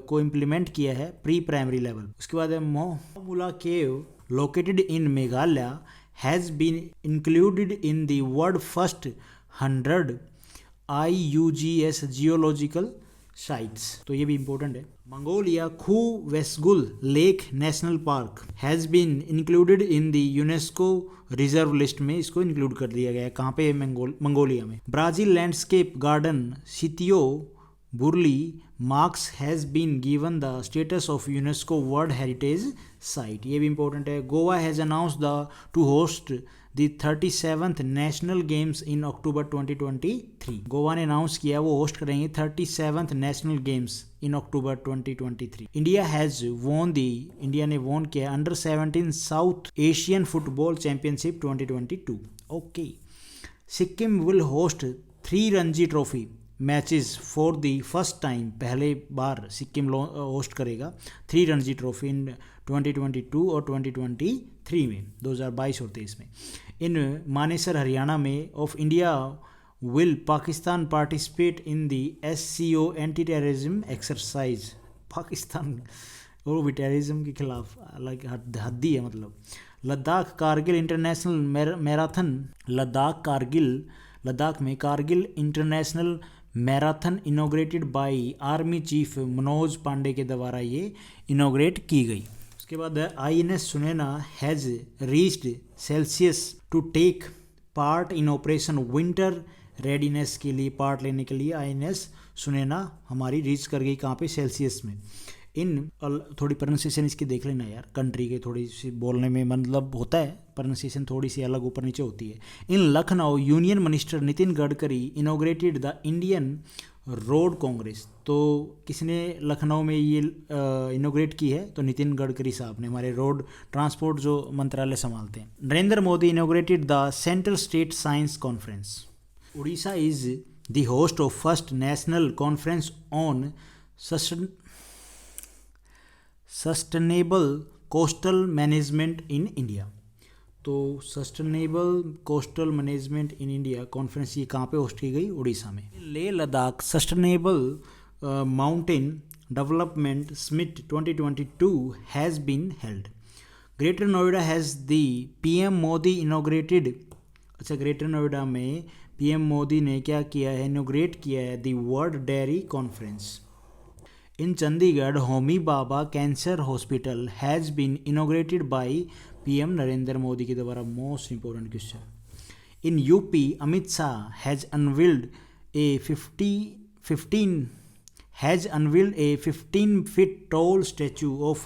को इम्प्लीमेंट किया है प्री प्राइमरी लेवल। उसके बाद है Mawmluh cave located in Meghalaya has been included in the world first 100 IUGS geological sites. तो ये भी इंपॉर्टेंट है। Mongolia Khuvsgul lake national park has been included in the UNESCO reserve list में, इसको include कर दिया गया है। कहाँ पे, मंगोलिया में। Brazil landscape garden Sitio Burle Marx has been given the status of UNESCO world heritage site, ये भी इंपॉर्टेंट है। Goa has announce the to host the 37th national games in October 2023। Goa ने अनाउंस किया वो होस्ट करेंगे 37th national games in October 2023। India ने won किया under 17 south Asian football championship 2022। Okay, Sikkim will host 3 Ranji trophy matches for the first time, पहले बार Sikkim host करेगा 3 Ranji trophy in 2022 और 2023 में, 2022 और 2023 में। इन मानेसर हरियाणा में of India will Pakistan participate in the SCO anti terrorism exercise. Pakistan वो भी टेररिज्म के खिलाफ अलग हद्दी है मतलब। लद्दाख कारगिल इंटरनेशनल मैराथन, लद्दाख में Kargil international marathon inaugurated by army chief Manoj Pande के द्वारा ये इनोग्रेट की गई। उसके बाद INS Sunayna has reached Seychelles to take part in operation winter readiness के लिए पार्ट लेने के लिए INS सुनैना हमारी रीच कर गई कहाँ पे, सेल्सियस में। थोड़ी प्रोनाउंसिएशन इसकी देख लेना यार, कंट्री के थोड़ी सी बोलने में मतलब होता है प्रोनाउंसिएशन थोड़ी सी अलग ऊपर नीचे होती है। In Lucknow union minister Nitin Gadkari inaugurated the Indian road congress. तो किसने लखनऊ में ये इनोग्रेट की है? तो नितिन गडकरी साहब ने, हमारे रोड ट्रांसपोर्ट जो मंत्रालय संभालते हैं। Narendra Modi inaugurated the central state science conference. Orissa is the host of first national conference on sustainable coastal management in India. तो sustainable coastal management in India conference ये कहाँ पे होस्ट की गई? उड़ीसा में। Leh Ladakh sustainable mountain development summit 2022 has been held. Greater Noida has the PM Modi inaugurated. अच्छा, greater Noida में PM Modi ने क्या किया है? इनोग्रेट किया है the world dairy conference. In Chandigarh Homi Bhabha cancer hospital has been inaugurated by PM Narendra Modi के द्वारा। Most important question. In UP Amit Shah has unveiled a 15 feet tall statue of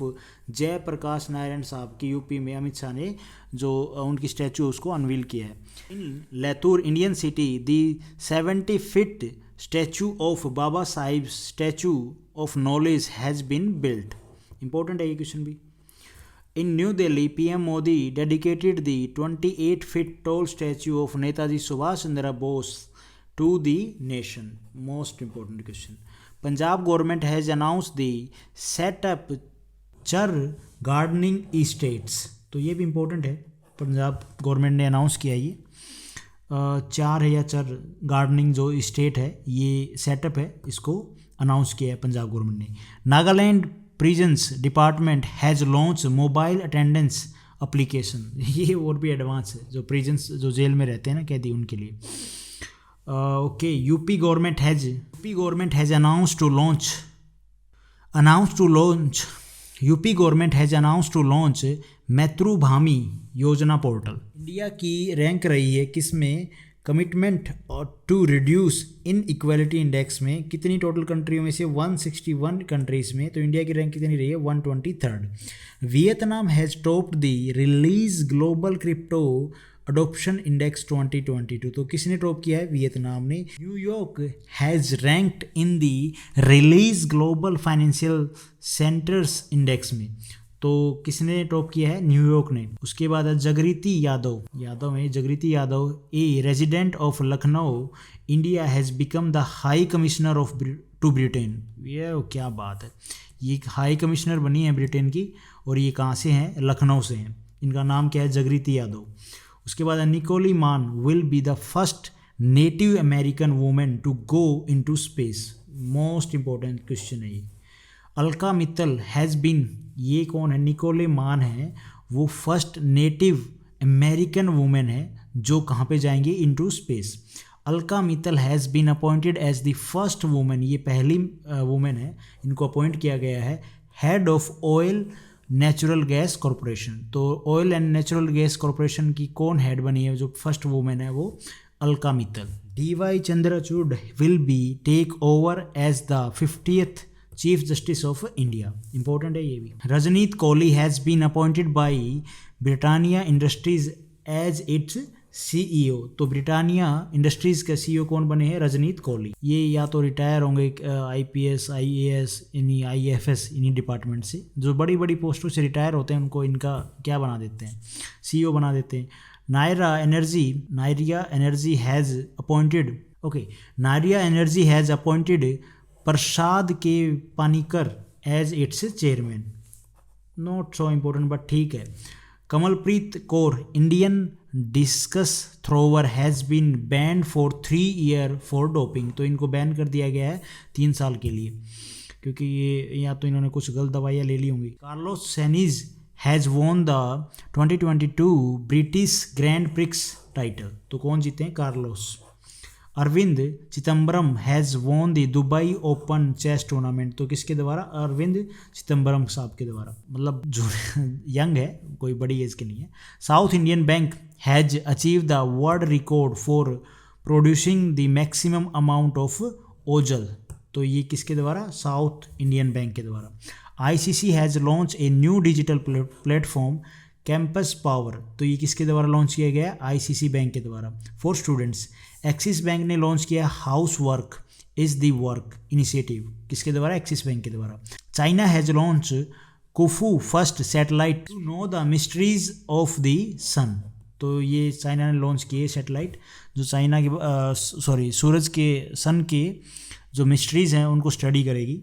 Jayaprakash Narayan साहब की। यूपी में अमित शाह ने जो उनकी स्टैचू उसको अनवील किया है। In Latur Indian city the 70 feet statue of Baba Sahib statue of knowledge has been built. Important है ये क्वेश्चन भी। In New Delhi, PM Modi dedicated the 28 feet tall statue of Netaji Subhash Chandra Bose to the nation. Most important question. Punjab government has announced the set-up Char gardening estates. तो ये भी important है, Punjab government ने announce किया ये 4 है या चर गार्डनिंग जो स्टेट है ये सेटअप है, इसको अनाउंस किया है पंजाब गवर्नमेंट ने। Nagaland prisons department has launch mobile attendance application. ये और भी एडवांस है, जो प्रिजन्स जो जेल में रहते हैं ना कैदी उनके लिए। Okay, UP government has announce to launch Matribhumi Yojana portal. India की रैंक रही है किसमें? Commitment to reduce inequality index में। कितनी टोटल कंट्रियों में से? 161 कंट्रीज़ में। तो इंडिया की रैंक कितनी रही है? 123rd। Vietnam has topped the release global crypto adoption index 2022। तो किसने टॉप किया है? वियतनाम ने। New York has ranked in the release global financial centres index में। तो किसने टॉप किया है? न्यूयॉर्क ने। उसके बाद Jagriti Yadav a resident of Lucknow India has become the high commissioner of to Britain. ये क्या बात है, ये हाई कमिश्नर बनी है ब्रिटेन की, और ये कहाँ से हैं? लखनऊ से हैं। इनका नाम क्या है? जगृति यादव। उसके बाद Nicole Mann will be the first native American women to go into space. Most important question है ये। अलका मित्तल हैज़ बीन, ये कौन है? निकोले मान है, वो फर्स्ट नेटिव अमेरिकन वुमेन है जो कहाँ पे जाएंगे? Into space. Alka Mittal has been appointed as the first women, ये पहली वुमेन है, इनको अपॉइंट किया गया है head of oil natural gas corporation. तो oil and natural gas corporation की कौन हेड बनी है? जो फर्स्ट वुमेन है वो Alka Mittal. DY Chandrachud will be take over as the 50th chief justice of India. Important है ये भी। Rajneet Kohli has been appointed by Britannia industries as its CEO। तो ब्रिटानिया इंडस्ट्रीज का CEO कौन बने हैं? रजनीत कोहली। ये या तो रिटायर होंगे IPS IAS इन्हीं IFS इन्हीं डिपार्टमेंट से, जो बड़ी बड़ी पोस्टों से रिटायर होते हैं उनको इनका क्या बना देते हैं? CEO बना देते हैं। Nayara energy has appointed Prasad K Panicker as its chairman. Not so important but ठीक है। Kamalpreet Kaur Indian discus thrower has been banned for 3 years for doping. तो इनको बैन कर दिया गया है 3 साल के लिए, क्योंकि ये या तो इन्होंने कुछ गलत दवाइयाँ ले ली होंगी। Carlos Sainz has won the 2022 British grand prix title. तो कौन जीते हैं? Carlos. Arvind Chidambaram has won the Dubai open chess tournament. तो किसके द्वारा? अरविंद चिदम्बरम साहब के द्वारा, मतलब जो यंग है, कोई बड़ी एज के नहीं है। South Indian bank has achieve the world record for producing the maximum amount of Ojal. तो ये किसके द्वारा? साउथ इंडियन बैंक के द्वारा। ICC has launch a new digital platform campus power, तो ये किसके द्वारा लॉन्च किया गया? ICC बैंक के द्वारा। फॉर स्टूडेंट्स, एक्सिस बैंक ने लॉन्च किया house work is the work initiative, किसके द्वारा? एक्सिस बैंक के द्वारा। China has launch Kuafu first satellite to know the mysteries of the sun, तो ये चाइना ने लॉन्च किए सैटेलाइट जो चाइना के सूरज के सन के जो मिस्ट्रीज हैं उनको स्टडी करेगी।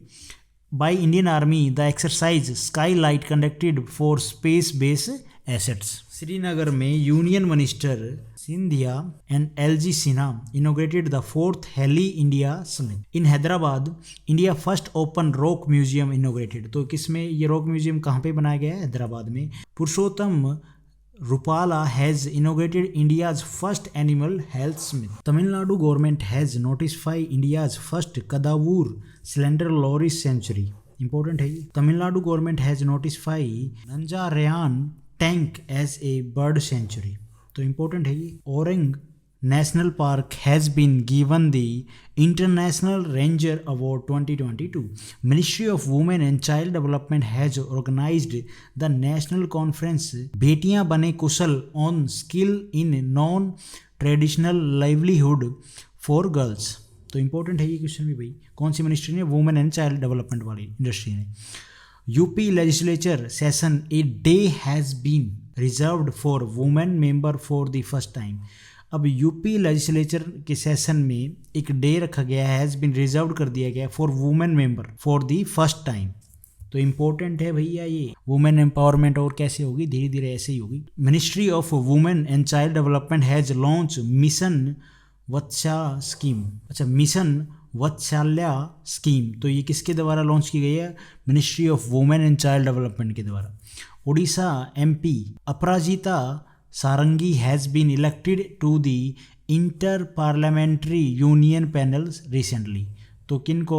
By Indian army the exercise sky light conducted for space base assets. Srinagar में union minister Scindia and LG Sinha inaugurated the 4th heli India summit. In Hyderabad India first open rock museum inaugurated, तो किसमें ये rock museum कहाँ पे बनाया गया है? हैदराबाद में। पुरुषोत्तम Rupala has inaugurated India's first animal health smith. Tamil Nadu government has notified India's first Kadavur cylinder lorry sanctuary. Important है ये। Tamil Nadu government has notified Nanjarayan tank as a bird sanctuary. तो important है ये। Orang National Park has been given the International Ranger Award 2022. Ministry of Women and Child Development has organized the national conference बेटियां बने कुशल on skill in non-traditional livelihood for girls. तो important है ये question भी भाई। कौन सी मिनिस्ट्री ने? वुमेन एंड चाइल्ड डेवलपमेंट वाली इंडस्ट्री ने। UP legislature session a day has been reserved for women member for the first time. अब यूपी लेजिस्लेचर के सेशन में एक डे रखा गया है, हैज़ बीन रिजर्व कर दिया गया for women member for the first time. तो इम्पोर्टेंट है भैया ये वुमेन एम्पावरमेंट। और कैसे होगी? धीरे धीरे ऐसे ही होगी। Ministry of women and child development has launch mission Vatsa scheme. अच्छा, मिशन वत्सल्य स्कीम, तो ये किसके द्वारा लॉन्च की गई है? Ministry of women and child development के द्वारा। Orissa MP Aparajita Sarangi has been elected to the inter parliamentary union panels recently. तो किन को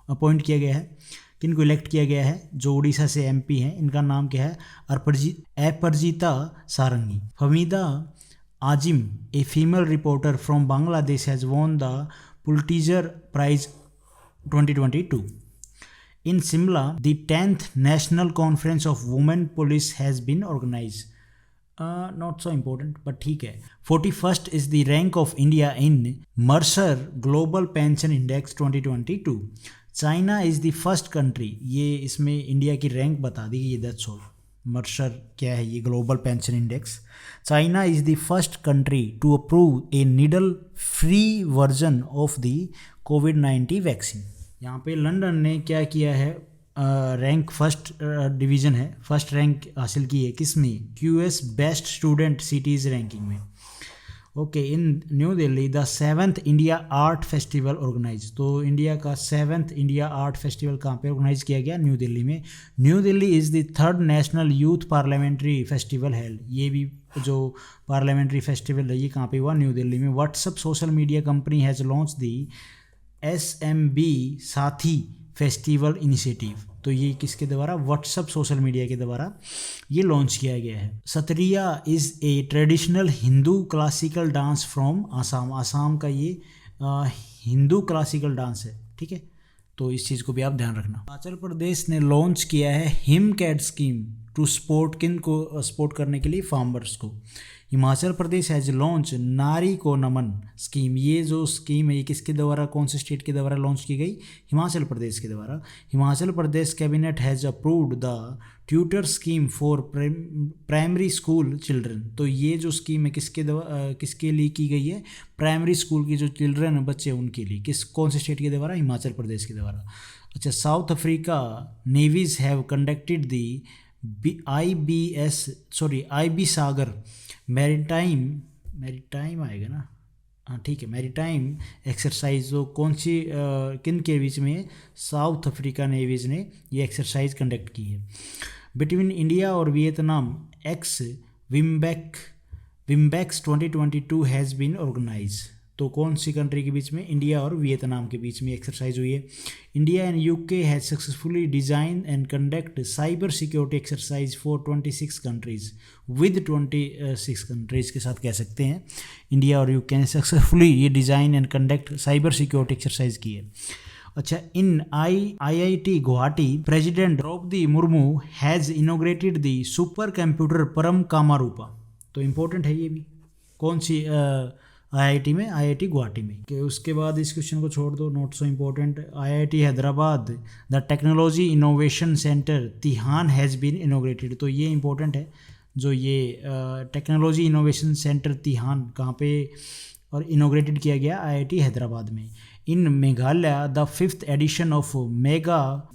अपॉइंट किया गया है, किन को इलेक्ट किया गया है? जो उड़ीसा से MP हैं, इनका नाम क्या है? Aparajita Sarangi. Fahmida Azim a female reporter from Bangladesh has won the Pulitzer prize 2022। In Simla, the 10th National Conference of Women Police has been organized. Not so important, but ठीक है। 41st is the rank of India in Mercer Global Pension Index 2022. China is the first country, ये इसमें India की rank बता दी गई, that's all। Mercer क्या है? ये global pension index. China is the first country to approve a needle free version of the कोविड-19 vaccine. यहाँ पे लंदन ने क्या किया है? रैंक फर्स्ट डिवीज़न है, फर्स्ट रैंक हासिल की है किसमें? QS best student cities ranking में। Okay, in new Delhi the 7th India art festival organise. तो इंडिया का 7th इंडिया आर्ट फेस्टिवल कहाँ पे ऑर्गेनाइज किया गया? न्यू दिल्ली में। New Delhi is the 3rd national youth parliamentary festival held. ये भी जो पार्लियामेंट्री फेस्टिवल है ये कहाँ पे हुआ? न्यू दिल्ली में। WhatsApp social media company has launch the SMB साथी फेस्टिवल इनिशिएटिव। तो ये किसके द्वारा? व्हाट्सएप सोशल मीडिया के द्वारा ये लॉन्च किया गया है। Sattriya is a traditional Hindu classical dance from Assam. Assam का ये हिंदू क्लासिकल डांस है, ठीक है। तो इस चीज़ को भी आप ध्यान रखना। हिमाचल प्रदेश ने लॉन्च किया है हिम कैट स्कीम टू सपोर्ट, किन को सपोर्ट करने के लिए? फार्मर्स को। हिमाचल प्रदेश हैज़ लॉन्च नारी को नमन स्कीम। ये जो स्कीम है ये किसके द्वारा, कौन से स्टेट के द्वारा लॉन्च की गई? हिमाचल प्रदेश के द्वारा। Himachal Pradesh cabinet has approved the tutor scheme for primary school children. तो ये जो स्कीम है किसके लिए की गई है? प्राइमरी स्कूल की जो चिल्ड्रन है, बच्चे, उनके लिए। कौन से स्टेट के द्वारा? हिमाचल प्रदेश के द्वारा। अच्छा, South Africa navies have conducted the IB Sagar maritime आएगा ना, हाँ ठीक है, मैरीटाइम एक्सरसाइज। जो कौन सी किन के बीच में? साउथ अफ्रीका नेवीज ने ये एक्सरसाइज कंडक्ट की है। बिटवीन इंडिया और Vietnam ex Vinbax 2022 has been organise. तो कौन सी कंट्री के बीच में? इंडिया और वियतनाम के बीच में एक्सरसाइज हुई है। India and UK has successfully design and conduct cyber security exercise for 26 countries. With 26 countries के साथ कह सकते हैं इंडिया और UK ने सक्सेसफुली ये design and conduct cyber security exercise की है। अच्छा, in IIT Guwahati president Draupadi Murmu has inaugurated the super computer Param Kamarupa. तो इम्पोर्टेंट है ये भी, कौन सी IIT में, IIT गुवाहाटी में। कि उसके बाद इस क्वेश्चन को छोड़ दो, not so important. IIT Hyderabad the technology innovation centre Tihan has been inaugurated. तो ये इम्पोर्टेंट है, जो ये टेक्नोलॉजी इनोवेशन सेंटर तिहान कहाँ पे और इनोग्रेटेड किया गया, IIT हैदराबाद में। In Meghalaya the 5th edition of mega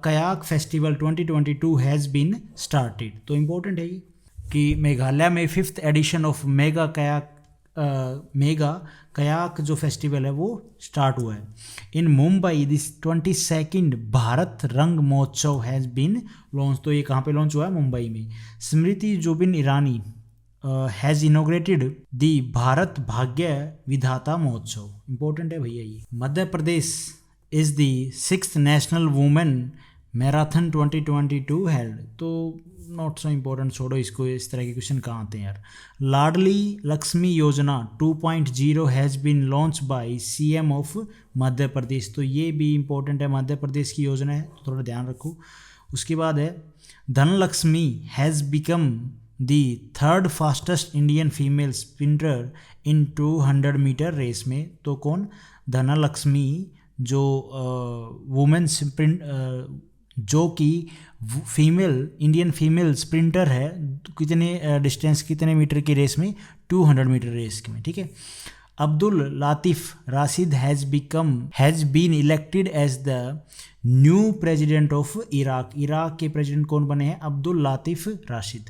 kayak festival 2022 has been started. तो इम्पोर्टेंट है ये कि मेघालय में 5th edition of mega kayak जो फेस्टिवल है वो स्टार्ट हुआ है। इन मुंबई दिस 22nd भारत रंग महोत्सव हैज़ बीन लॉन्च। तो ये कहाँ पे लॉन्च हुआ है, मुंबई में। Smriti Zubin Irani has inaugurated the Bharat Bhagya Vidhata Mahotsav. Important है भैया ये। Madhya Pradesh is the 6th national women marathon 2022 held. तो नॉट सो इम्पोर्टेंट, छोड़ो इसको। इस तरह के क्वेश्चन कहाँ आते हैं यार। लाडली Laxmi Yojana 2.0 has been launch by CM of Madhya Pradesh. तो ये भी इम्पोर्टेंट है, मध्य प्रदेश की योजना है, तो थोड़ा ध्यान रखो। उसके बाद है Dhanalakshmi has become the 3rd fastest Indian female sprinter in 200 metre race में। तो कौन, धनलक्ष्मी, जो वुमेन स्प्रिंट, जो कि इंडियन फीमेल स्प्रिंटर है, कितने डिस्टेंस, कितने मीटर की रेस में, 200 मीटर रेस में, ठीक है। Abdul Latif Rashid has been elected as the new president of Iraq. Iraq के प्रेसिडेंट कौन बने हैं, अब्दुल लातिफ राशिद।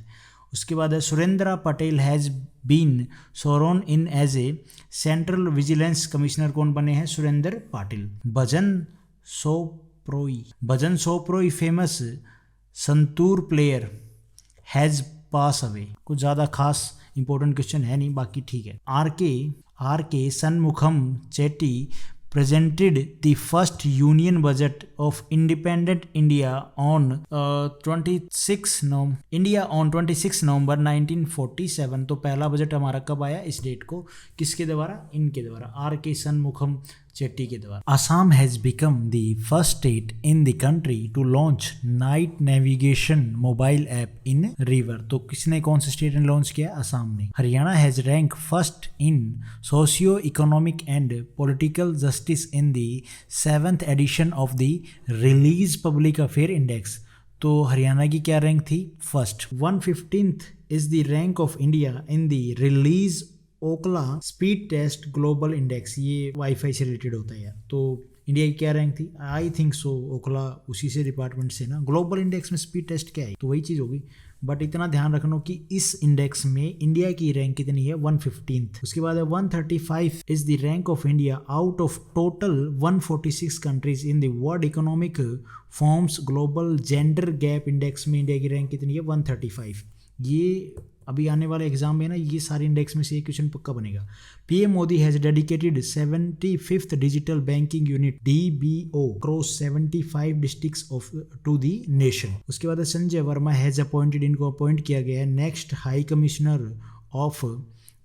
उसके बाद है Surendra Patel has been sworn in as a central vigilance commissioner. कौन बने हैं, Surendra Patil. Bhajan Sopori famous santoor player has pass away. कुछ ज़्यादा खास इंपॉर्टेंट क्वेश्चन है नहीं, बाकी ठीक है। आर के सनमुखम Chetty presented the first union budget of independent India on 26 November 1947। तो पहला बजट हमारा कब आया, इस डेट को, किसके द्वारा, इनके द्वारा, RK सनमुखम चेट्टी के द्वारा। Assam has become the first state in the country to launch night navigation mobile app in river. तो किसने, कौन से स्टेट ने लॉन्च किया, असम ने। Haryana has rank first in socio economic and political justice in the 7th edition of the release public affair index. तो हरियाणा की क्या रैंक थी, first. 115th is the rank of India in the release Ookla speed test global index. ये wifi से related होता है यार। तो इंडिया की क्या रैंक थी, आई थिंक सो ओकला उसी से डिपार्टमेंट से ना। ग्लोबल इंडेक्स में स्पीड टेस्ट क्या है, तो वही चीज़ होगी। बट इतना ध्यान रखना कि इस इंडेक्स में इंडिया की रैंक कितनी है, 115th। उसके बाद है 135 is the rank of India out of total 146 countries in the world economic forms global gender gap index में इंडिया की रैंक कितनी है, 135। ये अभी आने वाले एग्जाम में ना, ये सारे इंडेक्स में से एक क्वेश्चन पक्का बनेगा। PM Modi has dedicated 75th digital banking unit DBO cross 75 districts of to the nation. उसके बाद संजय वर्मा हैज़ अपॉइंटेड, इनको अपॉइंट किया गया है next high commissioner of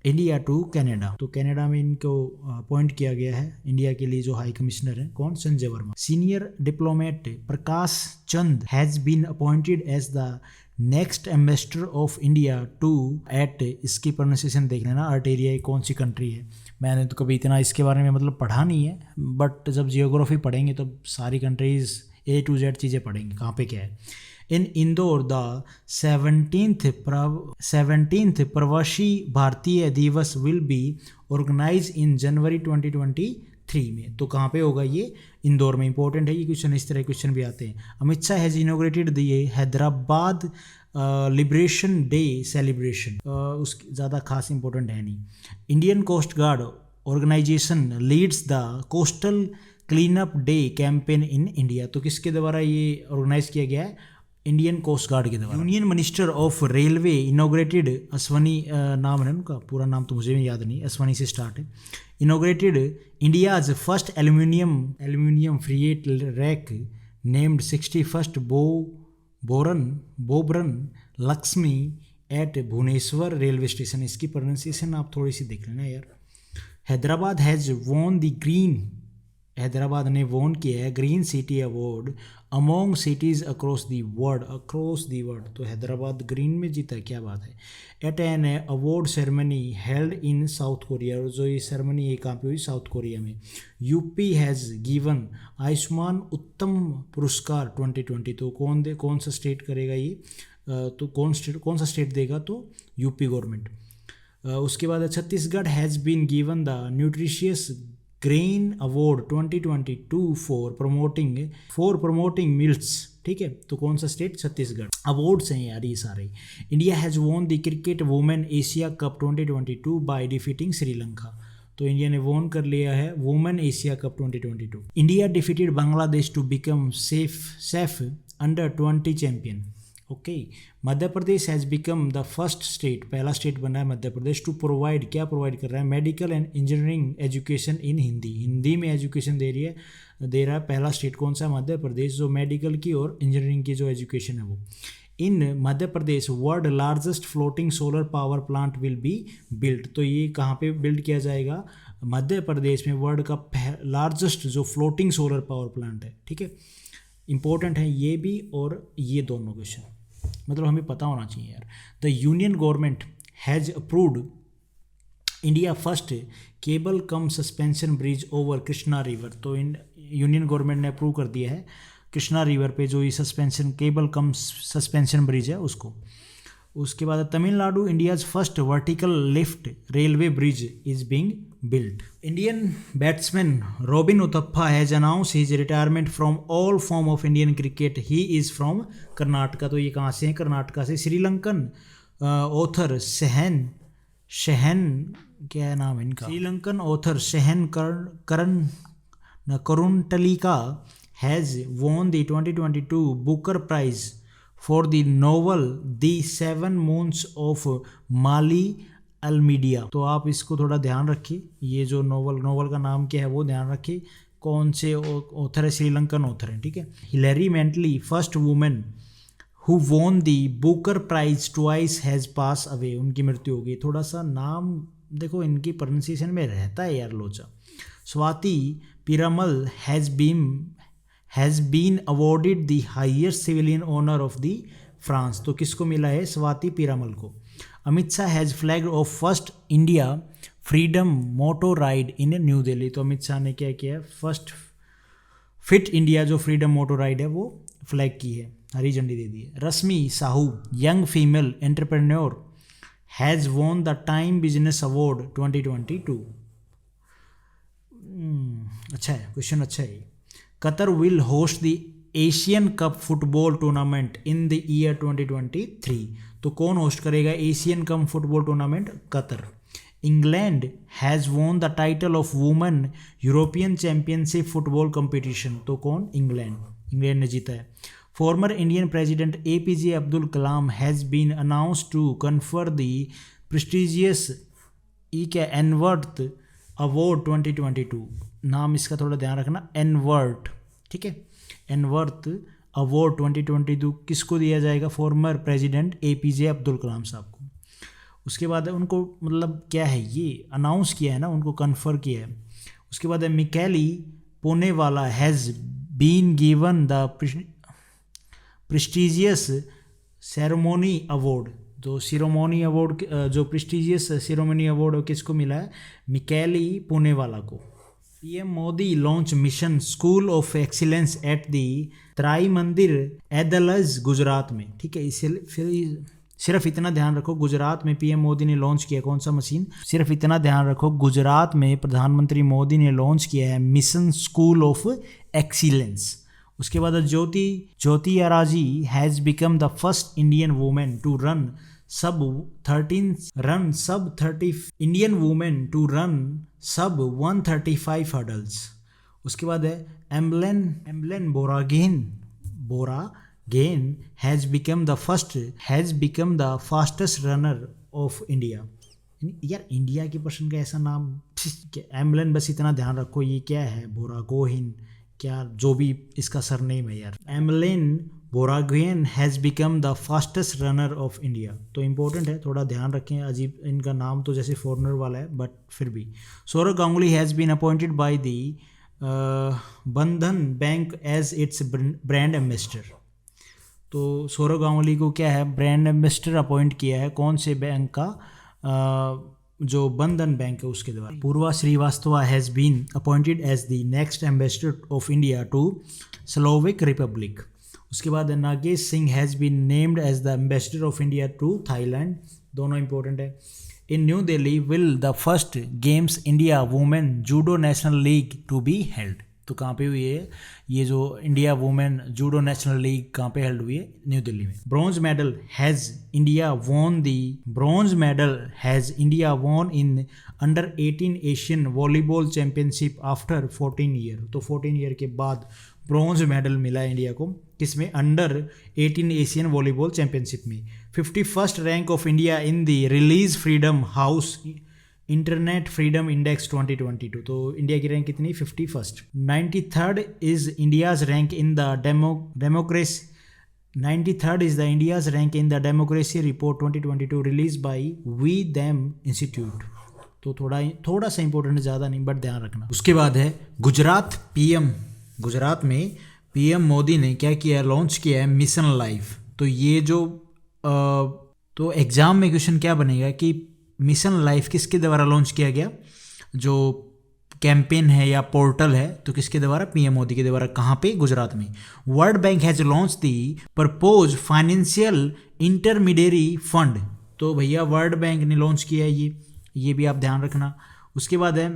India to Canada. तो कनाडा में इनको अपॉइंट किया गया है इंडिया के लिए, जो हाई कमिश्नर है, कौन, Sanjay Verma. Senior diplomat Prakash Chand has been appointed as the next ambassador of India to at, इसकी प्रोनाउंसिएशन देख लेना, अर्टेरिया कौन सी कंट्री है। मैंने तो कभी इतना इसके बारे में मतलब पढ़ा नहीं है, बट जब जियोग्राफी पढ़ेंगे तो सारी कंट्रीज A to Z चीज़ें पढ़ेंगे, कहाँ पे क्या है। इन इंदौर द 17th प्रवासी भारतीय दिवस विल बी ऑर्गेनाइज इन जनवरी 2023 में। तो कहाँ पे होगा ये, इंदौर में। इंपॉर्टेंट है ये क्वेश्चन, इस तरह क्वेश्चन भी आते हैं। Amit Shah has inaugurated the Hyderabad liberation day celebration. उसकी ज़्यादा खास इंपॉर्टेंट है नहीं। Indian coast guard organisation leads the coastal clean up day campaign in India. तो किसके द्वारा ये ऑर्गेनाइज किया गया है, इंडियन कोस्ट गार्ड के द्वारा। Union minister of railway inaugurated, Ashwani नाम है उनका, पूरा नाम तो मुझे भी याद नहीं, अश्वनी से स्टार्ट है। Inaugurated India's first aluminium freight rake named 61st बोबरन Lakshmi at Bhubaneswar railway station. इसकी प्रोनाउंसिएशन आप थोड़ी सी देख लेना यार। Hyderabad has won the green Hyderabad ने वोन किया है green city award among cities across the world. तो हैदराबाद ग्रीन में जीता, क्या बात है। At an award ceremony held in south Korea, और जो ये सेरेमनी ये कहाँ पे हुई, साउथ कोरिया में। यूपी हैज़ गिवन आयुष्मान उत्तम पुरस्कार 2020, तो कौन सा स्टेट करेगा ये, तो कौन सा स्टेट देगा, तो यूपी गवर्नमेंट। उसके बाद Chhattisgarh has been given the nutritious grain award 2022 for promoting mills, ठीक है। तो कौन सा स्टेट, छत्तीसगढ़। अवार्ड्स हैं यार ये सारे। India has won the cricket women Asia cup 2022 by defeating Sri Lanka, तो इंडिया ने वोन कर लिया है women Asia cup 2022। India defeated Bangladesh to become SAFF under 20 champion. Okay, Madhya Pradesh has become the first state, पहला स्टेट बना है मध्य प्रदेश, टू प्रोवाइड, क्या provide कर रहा है, medical and engineering education in Hindi में एजुकेशन दे रहा है। पहला स्टेट कौन सा है, मध्य प्रदेश, जो मेडिकल की और इंजीनियरिंग की जो एजुकेशन है वो। In Madhya Pradesh world largest floating solar power plant will be build, तो ये कहाँ पे बिल्ड किया जाएगा, मध्य प्रदेश में वर्ल्ड का लार्जेस्ट जो फ्लोटिंग सोलर पावर प्लांट है, ठीक है। इंपॉर्टेंट है ये भी और ये दोनों क्वेश्चन, मतलब हमें पता होना चाहिए यार। The union government has approved India first cable come suspension bridge over Krishna river, तो यूनियन गवर्नमेंट ने अप्रूव कर दिया है कृष्णा रिवर पे जो ये केबल कम सस्पेंशन ब्रिज है उसको। उसके बाद Tamil Nadu India's first vertical lift railway bridge is being built. Indian batsman robin Uthappa has announce his retirement from all form of Indian cricket, he is from Karnataka, तो ये कहाँ से हैं, कर्नाटका से। श्रीलंकन ऑथर शहन क्या है नाम इनका, Sri Lankan author Shehan Karunatilaka has won the 2022 Booker prize for the novel the 7 moons of Maali Almeida, तो आप इसको थोड़ा ध्यान रखिए, ये जो नोवेल का नाम क्या है वो ध्यान रखिए, कौन से ऑथर है, श्रीलंकन ऑथर है, ठीक है। Hilary Mantel first women who won the Booker prize twice has pass away, उनकी मृत्यु हो गई। थोड़ा सा नाम देखो इनकी प्रोनाउंसिएशन में रहता है यार लोचा। Swati Piramal has been awarded the highest civilian honour of the France, तो किसको मिला है, स्वाति पीरामल को। Amit Shah has flag off first India freedom moto ride in new Delhi, तो अमित शाह ने क्या किया है, फर्स्ट फिट इंडिया जो फ्रीडम मोटो राइड है वो फ्लैग की है, हरी झंडी दे दी है। Rashmi Sahu young female entrepreneur has won the Time business award 2022। अच्छा है क्वेश्चन, अच्छा है। Qatar will host the Asian cup football tournament in the year 2023, तो कौन होस्ट करेगा Asian cup football tournament, Qatar. England has won the title of women European championship football competition, तो कौन, England ने जीता है। Former Indian president APJ Abdul Kalam has been announced to confer the prestigious एनवर्थ award 2022, नाम इसका थोड़ा ध्यान रखना, एनवर्थ, ठीक है। एनवर्थ अवार्ड 2022 किसको दिया जाएगा, फॉर्मर प्रेसिडेंट APJ अब्दुल कलाम साहब को। उसके बाद उनको मतलब क्या है, ये अनाउंस किया है ना, उनको कन्फर किया है। उसके बाद Michelle Poonawalla has been given the prestigious ceremony award, जो सिरोमोनी अवार्ड जो प्रेस्टिजियस सिरोमनी अवार्ड किसको मिला है, मिकेली पुनेवाला को। PM Modi launch mission school of excellence at the Tri Mandir एदलज Gujarat में, ठीक है। इसे फिर सिर्फ इतना ध्यान रखो, गुजरात में PM मोदी ने लॉन्च किया कौन सा मशीन, सिर्फ इतना ध्यान रखो, गुजरात में प्रधानमंत्री मोदी ने लॉन्च किया है मिशन स्कूल ऑफ एक्सीलेंस। उसके बाद Jyothi Yarraji has become the first Indian women to run sub 135 hurdles. उसके बाद है Amlan Borgohain has become the fastest runner of India. यार इंडिया के पर्सन का ऐसा नाम, एम्बलेन, बस इतना ध्यान रखो ये क्या है, बोरागोहिन, क्या जो भी इसका सरनेम है यार, Amlan Borgohain has become the fastest runner of India, तो इंपॉर्टेंट है, थोड़ा ध्यान रखें, अजीब इनका नाम तो जैसे फॉरनर वाला है बट फिर भी। Sourav Ganguly has been appointed by the Bandhan bank as its brand ambassador. तो सौरव गांगुली को क्या है, ब्रांड एम्बेसडर अपॉइंट किया है कौन से बैंक का, जो बंधन बैंक है उसके द्वारा। Purva Srivastava has been appointed as the next ambassador of India to Slovak republic. उसके बाद Nagesh Singh has been named as the ambassador of India to Thailand. दोनों इंपॉर्टेंट है। In new Delhi will the first games India women judo national league to be held. तो कहाँ पे हुई है ये जो India women judo national league, कहाँ पे हेल्ड हुई है, न्यू दिल्ली में। Bronze medal has India won in under 18 Asian volleyball championship after 14 year. तो 14 ईयर के बाद ब्रॉन्ज मेडल मिला है इंडिया को, किसमें, अंडर 18 एशियन वॉलीबॉल चैंपियनशिप में। 51st rank of India in the release freedom house internet freedom index 2022। तो India की रैंक कितनी, 51st। 93rd is India's rank in the democracy report 2022 release by V Dem institute. तो थोड़ा सा important, ज़्यादा नहीं but ध्यान रखना। उसके बाद है गुजरात में पीएम मोदी ने क्या किया है, लॉन्च किया है मिशन लाइफ। तो ये जो तो एग्जाम में क्वेश्चन क्या बनेगा कि मिशन लाइफ किसके द्वारा लॉन्च किया गया, जो कैंपेन है या पोर्टल है, तो किसके द्वारा, पीएम मोदी के द्वारा। कहाँ पे, गुजरात में। World bank has launch the propose financial intermediary fund. तो भैया वर्ल्ड बैंक ने लॉन्च किया है ये भी आप ध्यान रखना। उसके बाद है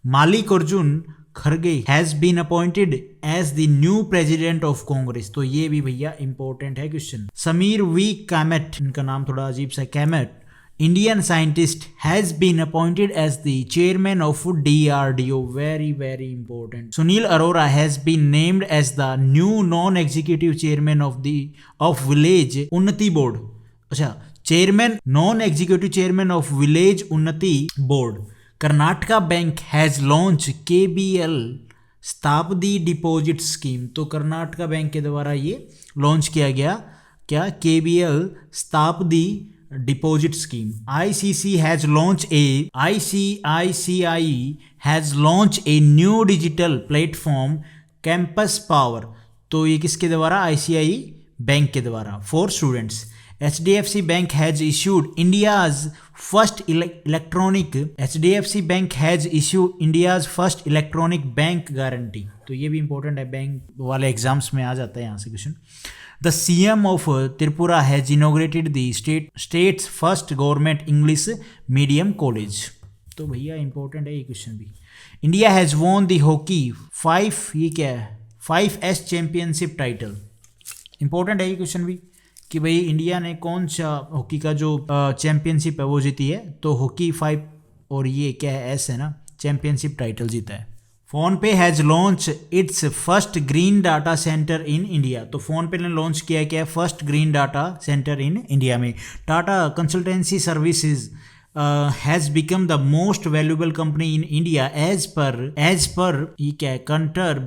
मल्लिकार्जुन खड़गे has been appointed as the new president of Congress. तो ये भी भैया इंपॉर्टेंट है क्वेश्चन। समीर वी कामेट, इनका नाम थोड़ा अजीब सा, कैमेट, Indian scientist has been appointed as the chairman of DRDO. Very, very important. Sunil Arora has been named as the new non-executive chairman of Village Unnati Board. अच्छा, chairman, non-executive chairman of Village Unnati Board. Karnataka Bank has launched KBL शताब्दी deposit scheme. तो Karnataka bank के द्वारा ये launch किया गया क्या, KBL शताब्दी deposit scheme. ICICI has launched a new digital platform Campus Power। तो ये किसके द्वारा, ICICI बैंक के द्वारा, for students. HDFC Bank has issued India's first electronic bank guarantee। तो ये भी इंपॉर्टेंट है, बैंक वाले एग्जाम्स में आ जाता है यहाँ से question. The CM of Tripura has inaugurated the state's first government English medium college। तो भैया इंपॉर्टेंट है ये क्वेश्चन भी। India has won the hockey 5S championship title. Important है ये क्वेश्चन भी कि भाई इंडिया ने कौन सा हॉकी का जो चैंपियनशिप है वो जीती है। तो हॉकी 5 और ये क्या है, S है ना, चैंपियनशिप टाइटल जीता है। PhonePe has launch its first green data centre in India. तो फोनपे ने लॉन्च किया क्या है, first green data centre in India में। Tata consultancy services has become the most valuable company in India as per ये क्या है, कंटर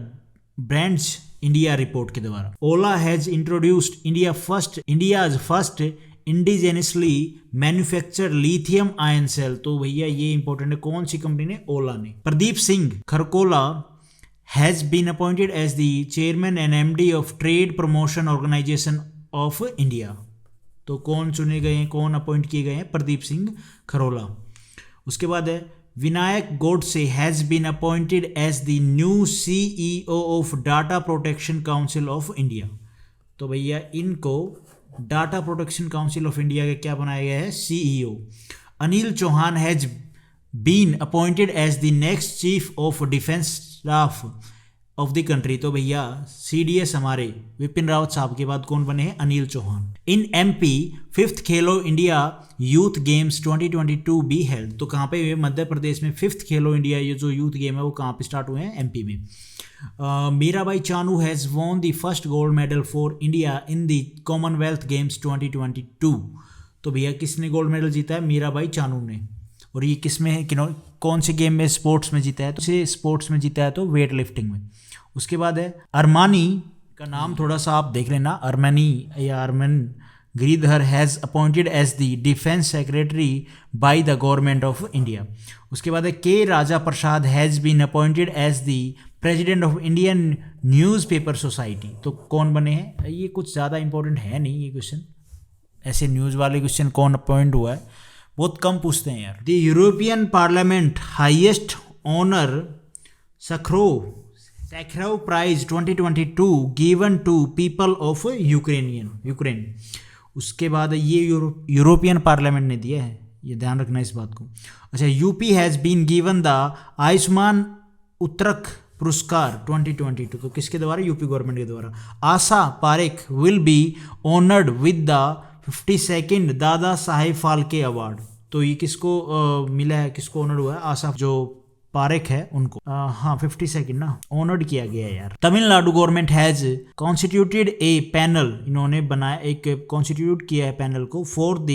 ब्रांड्स इंडिया रिपोर्ट के द्वारा। Ola has introduced India's first indigenously manufactured lithium ion cell. तो भैया ये इंपॉर्टेंट है, कौन सी कंपनी ने, ओला ने। Pradeep Singh Kharola has been appointed as the chairman and MD of trade promotion organisation of India. तो कौन चुने गए हैं, कौन अपॉइंट किए गए हैं, प्रदीप सिंह खरोला। उसके बाद है Vinayak Godse has been appointed as the new CEO of data protection council of India. तो भैया इनको data protection council of India का क्या बनाया गया है, CEO। Anil Chauhan has been appointed as the next chief of defence staff of the country. तो भैया CDS हमारे विपिन रावत साहब के बाद कौन बने हैं, अनिल चौहान। इन MP 5th खेलो India youth games 2022 B held. तो कहाँ पे हुए, मध्य प्रदेश में 5th खेलो इंडिया ये जो यूथ गेम है वो कहाँ पे स्टार्ट हुए हैं, MP में। Mirabai Chanu has won the first gold medal for India in the Commonwealth games 2022। तो भैया किसने गोल्ड मेडल जीता है, मीराबाई चानू ने। और ये किस में है, कौन से गेम में, स्पोर्ट्स में जीता है, तो स्पोर्ट्स में जीता है तो वेट लिफ्टिंग में। उसके बाद है अरमानी का नाम थोड़ा सा आप देख लेना, अरमानी या Aramane Giridhar has appointed as the defence secretary by the government of India. उसके बाद है K Raja Prasad has been appointed as the president of Indian newspaper society, तो कौन बने हैं? ये कुछ ज़्यादा इंपॉर्टेंट है नहीं ये क्वेश्चन, ऐसे न्यूज़ वाले क्वेश्चन कौन अपॉइंट हुआ है बहुत कम पूछते हैं यार। The European parliament highest honour Sakharov prize 2022 given to people of Ukraine. उसके बाद ये यूरोपियन पार्लियामेंट ने दिया है, ये ध्यान रखना इस बात को। अच्छा, UP has been given the Ayushman Utkarsh Puraskar 2022, तो किसके द्वारा? यूपी गवर्नमेंट के द्वारा। Asha Parekh will be honoured with the 52nd Dada Saheb Phalke award, तो ये किसको मिला है, किसको ऑनर्ड हुआ है? आशा जो पारेख है उनको। हाँ 52nd ना ऑनर्ड किया गया है यार। Tamil Nadu government has constituted a panel, इन्होंने बनाया एक कॉन्स्टिट्यूट किया है पैनल को for the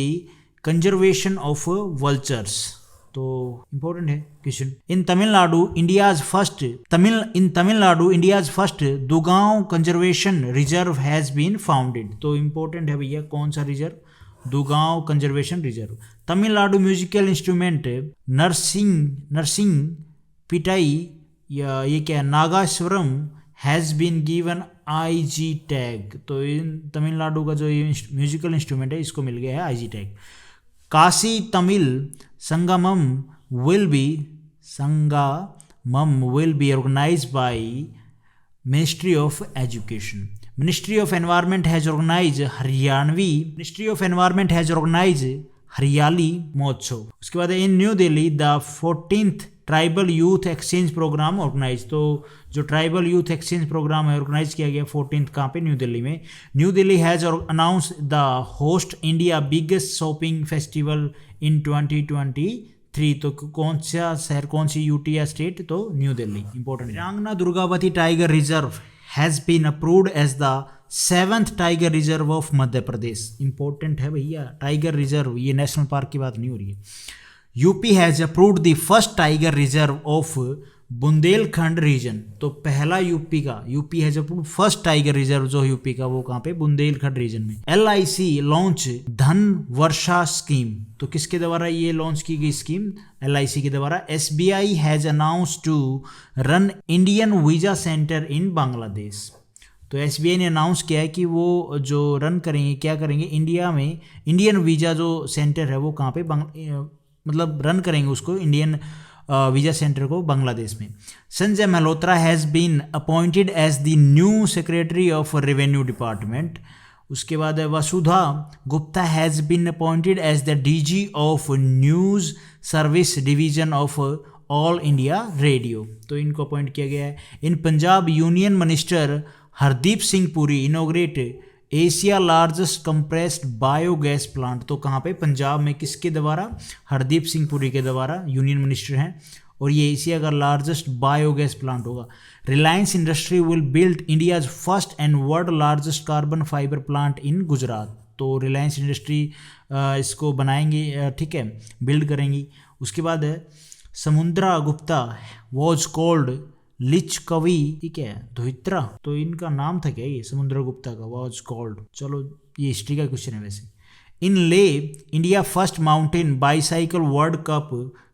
conservation of vultures, तो इंपॉर्टेंट है question. In Tamil Nadu India's first Dugong conservation reserve has been founded, तो इंपॉर्टेंट है भैया कौन सा reserve? Dugong conservation reserve. Tamil Nadu musical instrument Narasinga Pettai या ये क्या Nagaswaram has been given IG tag, तो इन तमिलनाडु का जो ये म्यूजिकल इंस्ट्रूमेंट है इसको मिल गया है IG tag. Kashi Tamil Sangamam will be organised by ministry of education. Ministry of environment has organise Hariyali Mahotsav. उसके बाद in new Delhi the 14th tribal youth exchange programme organise, तो जो ट्राइबल यूथ एक्सचेंज प्रोग्राम है ऑर्गेनाइज किया गया 14th कहाँ पे? न्यू दिल्ली में। New Delhi has announce the host India biggest shopping festival in 2023, तो कौन सा शहर, कौन सी यूटी या स्टेट? तो न्यू दिल्ली। इंपॉर्टेंट। रांगना Durgavati tiger reserve has been approved as the 7th tiger reserve of Madhya Pradesh. Important है भैया टाइगर रिजर्व, ये नेशनल पार्क की बात नहीं हो रही है। UP has approved the first tiger reserve of Bundelkhand region, तो पहला UP has approved first tiger reserve जो यूपी का वो कहाँ पे? बुंदेलखंड रीजन में। LIC launch Dhan Varsha scheme, तो किसके द्वारा ये लॉन्च की गई स्कीम? LIC के द्वारा। SBI has announce to run Indian visa centre in Bangladesh, तो SBI ने अनाउंस किया है कि वो जो रन करेंगे, क्या करेंगे, इंडिया में इंडियन वीजा जो सेंटर है वो कहाँ पे मतलब रन करेंगे उसको, इंडियन वीजा सेंटर को बांग्लादेश में। Sanjay Malhotra has been appointed as the new secretary of revenue department. उसके बाद Vasudha Gupta has been appointed as the DG of news service division of all India radio, तो इनको अपॉइंट किया गया है। In Punjab union minister Hardeep Singh Puri inaugurate Asia largest compressed biogas plant, तो कहाँ पे? पंजाब में। किसके द्वारा? हरदीप सिंह पुरी के द्वारा, यूनियन मिनिस्टर हैं, और ये एशिया का लार्जेस्ट बायोगैस प्लांट होगा। Reliance industry will build India's first and world largest carbon fibre plant in Gujarat, तो रिलायंस इंडस्ट्री इसको बनाएंगे, ठीक है, बिल्ड करेंगी। उसके बाद समुद्रा गुप्ता वॉज कॉल्ड लिच कवि, ठीक है, धोइत्रा, तो इनका नाम था क्या ये? समुद्र गुप्ता का वॉज कॉल्ड। चलो ये हिस्ट्री का क्वेश्चन है वैसे। In Leh India first mountain bicycle world cup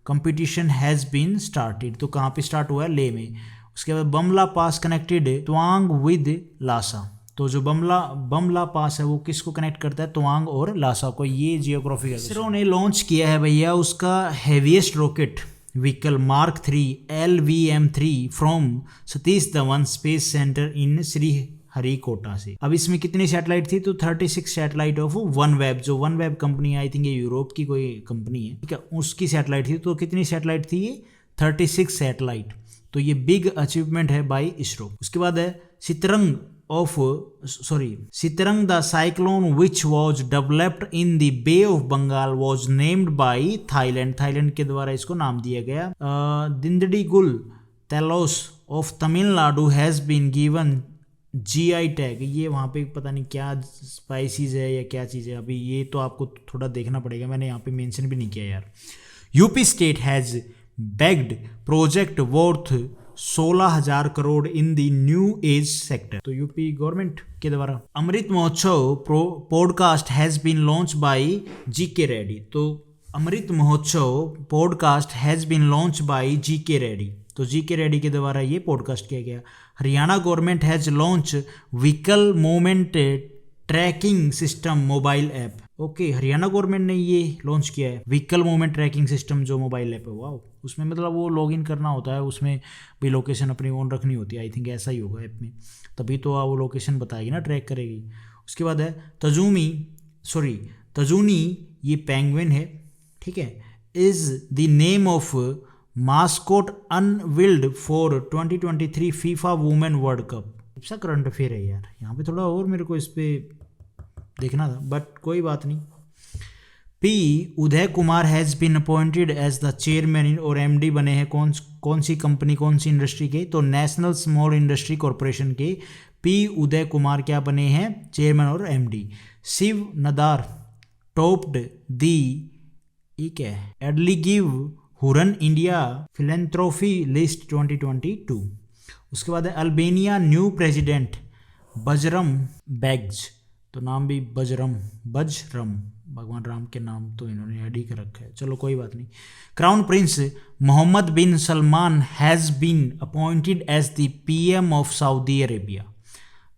competition has been started, तो कहाँ पे स्टार्ट हुआ है? ले में। उसके बाद बमला पास कनेक्टेड तवांग विद लासा, तो जो बमला पास है वो किसको कनेक्ट करता है? तवांग और लासा को। ये जियोग्राफी का इसरो ने लॉन्च किया है भैया उसका heaviest rocket vehicle Mark 3 LVM-3 from Satish Dhawan space centre in Sriharikota से। अब इसमें कितनी सैटेलाइट थी? तो 36 सैटेलाइट ऑफ OneWeb, जो OneWeb कंपनी आई थिंक ये यूरोप की कोई कंपनी है, ठीक है, उसकी सैटेलाइट थी। तो कितनी सैटेलाइट थी ये? 36 सैटेलाइट, तो ये बिग अचीवमेंट है बाय इसरो। उसके बाद है Sitarang the cyclone which was developed in the Bay of Bengal was named by Thailand के द्वारा इसको नाम दिया गया। Dindigul Talos of Tamil Nadu has been given GI tag, ये वहाँ पे पता नहीं क्या स्पाइसीज है या क्या चीज़ है, अभी ये तो आपको थोड़ा देखना पड़ेगा, मैंने यहाँ पे मेंशन भी नहीं किया यार। UP state has bagged project worth 16,000 crore in the new age sector, तो यूपी गवर्नमेंट के द्वारा। Amrit Mahotsav podcast has been launch by GK Reddy, तो Amrit Mahotsav podcast has been launch by GK Reddy, तो जी के रेड्डी के द्वारा ये पॉडकास्ट किया गया। Haryana government has launch vehicle movement tracking system mobile app. Okay, Haryana government ने ये लॉन्च किया है व्हीकल मूवमेंट ट्रैकिंग सिस्टम जो मोबाइल ऐप है। वाह, उसमें मतलब वो लॉगिन करना होता है, उसमें भी लोकेशन अपनी ऑन रखनी होती है। आई थिंक ऐसा ही होगा ऐप में, तभी तो वो लोकेशन बताएगी ना, ट्रैक करेगी। उसके बाद है तजूनी, ये पेंगुइन है, ठीक है, is the name of mascot unveiled for 2023 FIFA women world cup. अच्छा करंट अफेयर है यार, यहाँ पे थोड़ा और मेरे को इस पे देखना था, बट कोई बात नहीं। P Uday Kumar has been appointed as the chairman और एमडी बने हैं कौन सी कंपनी, कौन सी इंडस्ट्री के, तो नेशनल स्मॉल इंडस्ट्री कॉरपोरेशन के पी उदय कुमार क्या बने हैं, चेयरमैन और एमडी। शिव नदार टॉप्ड दी एडलीगिव हुरन इंडिया फिलेंथ्रोफी लिस्ट 2022। उसके बाद है अल्बेनिया न्यू प्रेसिडेंट बजरम बैग्ज, तो नाम भी बजरम, भगवान राम के नाम तो इन्होंने ऐड ही कर रखा है, चलो कोई बात नहीं। Crown prince Mohammed bin Salman has been appointed as the PM of Saudi Arabia.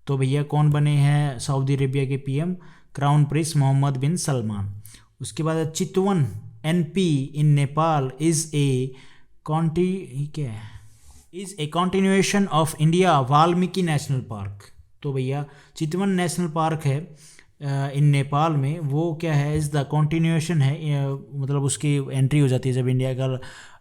तो भैया कौन बने हैं सऊदी अरेबिया के PM, crown prince Mohammed bin Salman. उसके बाद Chitwan NP in Nepal is a continuation of India Valmiki national park. तो भैया चितवन नेशनल पार्क है इन नेपाल में, वो क्या है, इज़ द कंटिन्यूएशन है, मतलब उसकी एंट्री हो जाती है जब इंडिया का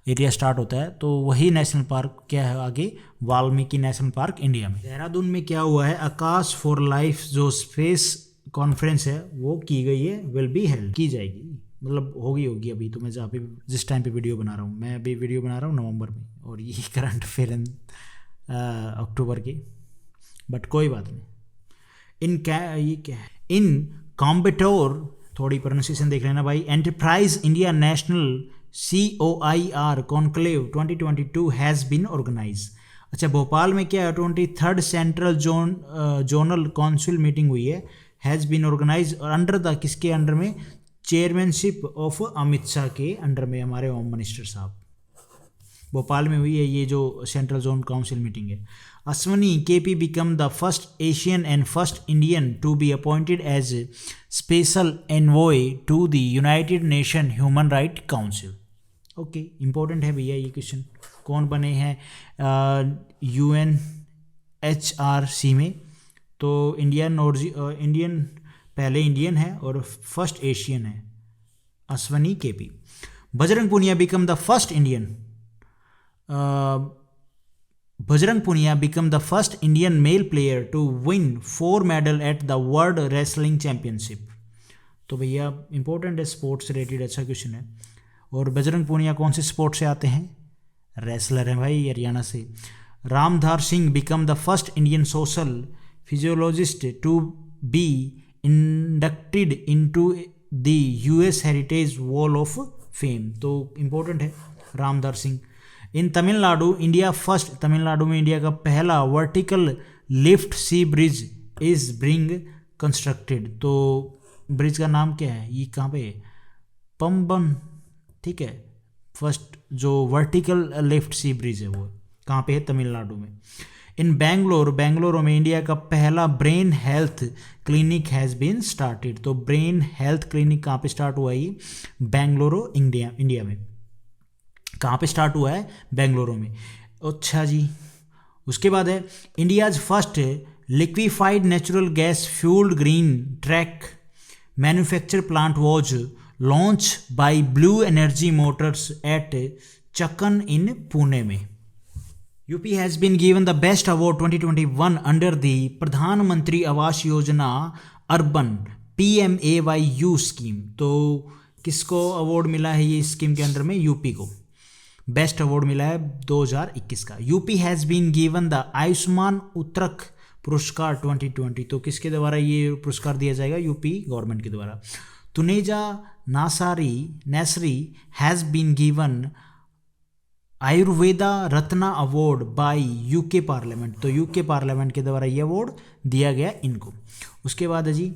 एरिया स्टार्ट होता है, तो वही नेशनल पार्क क्या है आगे, वाल्मीकि नेशनल पार्क इंडिया में। देहरादून में क्या हुआ है, आकाश फॉर लाइफ जो स्पेस कॉन्फ्रेंस है वो की गई है, विल बी हेल्ड, की जाएगी, मतलब होगी अभी। तो मैं जहाँ पे जिस टाइम पे वीडियो बना रहा हूँ, मैं अभी वीडियो बना रहा हूँ नवंबर में, और ये करंट अफेयर अक्टूबर की, बट कोई बात नहीं। ये क्या है, इन कॉम्बेटोर, थोड़ी प्रोनाउंसिएशन देख लेना भाई, enterprise India national COIR conclave 2022 has been organise. अच्छा, भोपाल में क्या है, 23rd central zonal council meeting हुई है, हैज़ बीन ऑर्गेनाइज, और अंडर द किसके अंडर में, चेयरमैनशिप ऑफ अमित शाह के अंडर में, हमारे होम मिनिस्टर साहब, भोपाल में हुई है ये जो सेंट्रल जोन काउंसिल मीटिंग है। Ashwini KP become the first Asian and first Indian to be appointed as special envoy to the united nation human right council. Okay, important है भैया ये क्वेश्चन, कौन बने हैं UNHRC में, तो इंडियन पहले इंडियन है और फर्स्ट एशियन है, Ashwini KP। Bajrang Punia become the first Indian Bajrang Punia became the first Indian male player to win 4 medals at the World Wrestling Championship। तो भैया इंपॉर्टेंट है, स्पोर्ट्स से रिलेटेड अच्छा क्वेश्चन है। और बजरंग पूनिया कौन से स्पोर्ट से आते हैं, रेसलर हैं भाई, हरियाणा से। Ramdhar Singh become the first Indian social physiologist to be inducted into the US heritage wall of fame. तो इंपॉर्टेंट है रामधार सिंह। इन तमिलनाडु तमिलनाडु में इंडिया का पहला vertical lift sea bridge is being constructed. तो ब्रिज का नाम क्या है, ये कहाँ पे है, पम्बन, ठीक है, फर्स्ट जो वर्टिकल लिफ्ट सी ब्रिज है वो कहाँ पे है, तमिलनाडु में। इन बेंगलोर में इंडिया का पहला brain health clinic has been started. तो ब्रेन हेल्थ क्लिनिक कहाँ पे स्टार्ट हुआ, ये बेंगलुरु इंडिया में। कहाँ पे स्टार्ट हुआ है, बेंगलुरु में। अच्छा जी, उसके बाद है India's first liquefied natural gas fuelled green truck manufacture plant was launch by blue energy motors at Chakan in Pune में। UP has been given the best award 2021 under the Pradhan Mantri Awas योजना अर्बन PMAYU स्कीम। तो किसको अवार्ड मिला है ये स्कीम के under में, UP को बेस्ट अवार्ड मिला है 2021 का। UP has been given the Ayushman Utkarsh Puraskar 2020। तो किसके द्वारा ये पुरस्कार दिया जाएगा, यूपी गवर्नमेंट के द्वारा। तुनेजा नैसरी has been given Ayurveda Ratna award by UK parliament. तो UK पार्लियामेंट के द्वारा ये अवार्ड दिया गया इनको। उसके बाद है जी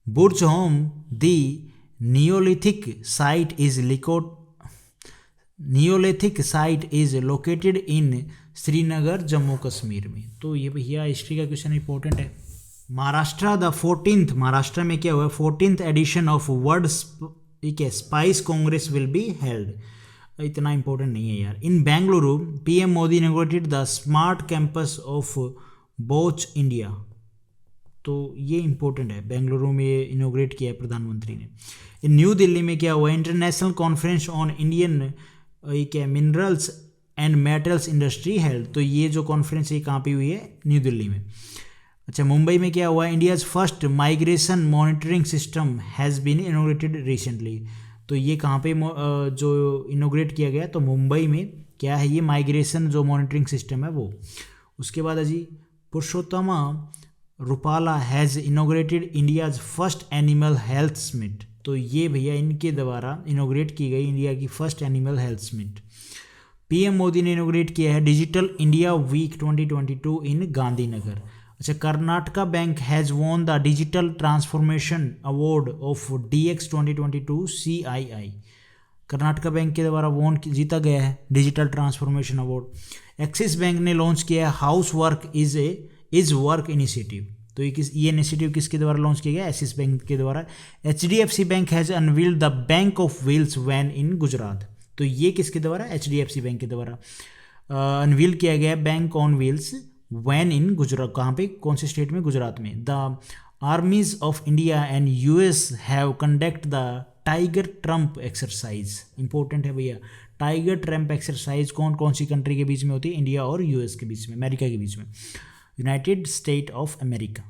Burzahom the Neolithic site is located in Srinagar Jammu Kashmir में। तो ये भैया हिस्ट्री का क्वेश्चन इंपॉर्टेंट है। महाराष्ट्र में क्या हुआ, 14th edition of world spice congress will be held. इतना इंपॉर्टेंट नहीं है यार। In Bengaluru PM Modi inaugurated the smart campus of Bosch India. तो ये इंपॉर्टेंट है, बेंगलुरु में ये इनोग्रेट किया है प्रधानमंत्री ने। इन न्यू दिल्ली में क्या हुआ, इंटरनेशनल कॉन्फ्रेंस ऑन इंडियन क्या minerals and metals industry held. तो ये जो कॉन्फ्रेंस है कहाँ पे हुई है, न्यू दिल्ली में। अच्छा, मुंबई में क्या हुआ, India's first migration monitoring system has been inaugurated recently. तो ये कहाँ पे जो इनोग्रेट किया गया, तो मुंबई में क्या है, ये माइग्रेशन जो मॉनिटरिंग सिस्टम है वो। उसके बाद अजी Purushottama Rupala has inaugurated India's first animal health summit. तो ये भैया इनके द्वारा इनोग्रेट की गई इंडिया की first animal health summit. PM Modi ने इनोग्रेट किया है डिजिटल इंडिया वीक 2022 इन गांधीनगर। अच्छा, Karnataka bank has won the digital transformation award of DX 2022 CII। Karnataka bank के द्वारा जीता गया है digital transformation award. Axis bank ने लॉन्च किया है house work is work initiative. तो ये इनिशिएटिव किसके द्वारा लॉन्च किया गया, एक्सिस बैंक के द्वारा। HDFC bank has unveiled the bank of wheels van in Gujarat. तो ये किसके द्वारा, HDFC बैंक के द्वारा अनवील किया गया bank on wheels van in Gujarat. कहाँ पे, कौन से स्टेट में, गुजरात में। The armies of India and US have conduct the tiger Trump exercise. Important है भैया, टाइगर ट्रम्प एक्सरसाइज कौन कौन सी कंट्री के बीच में होती है, इंडिया और US के बीच में, अमेरिका के बीच में, united state of America.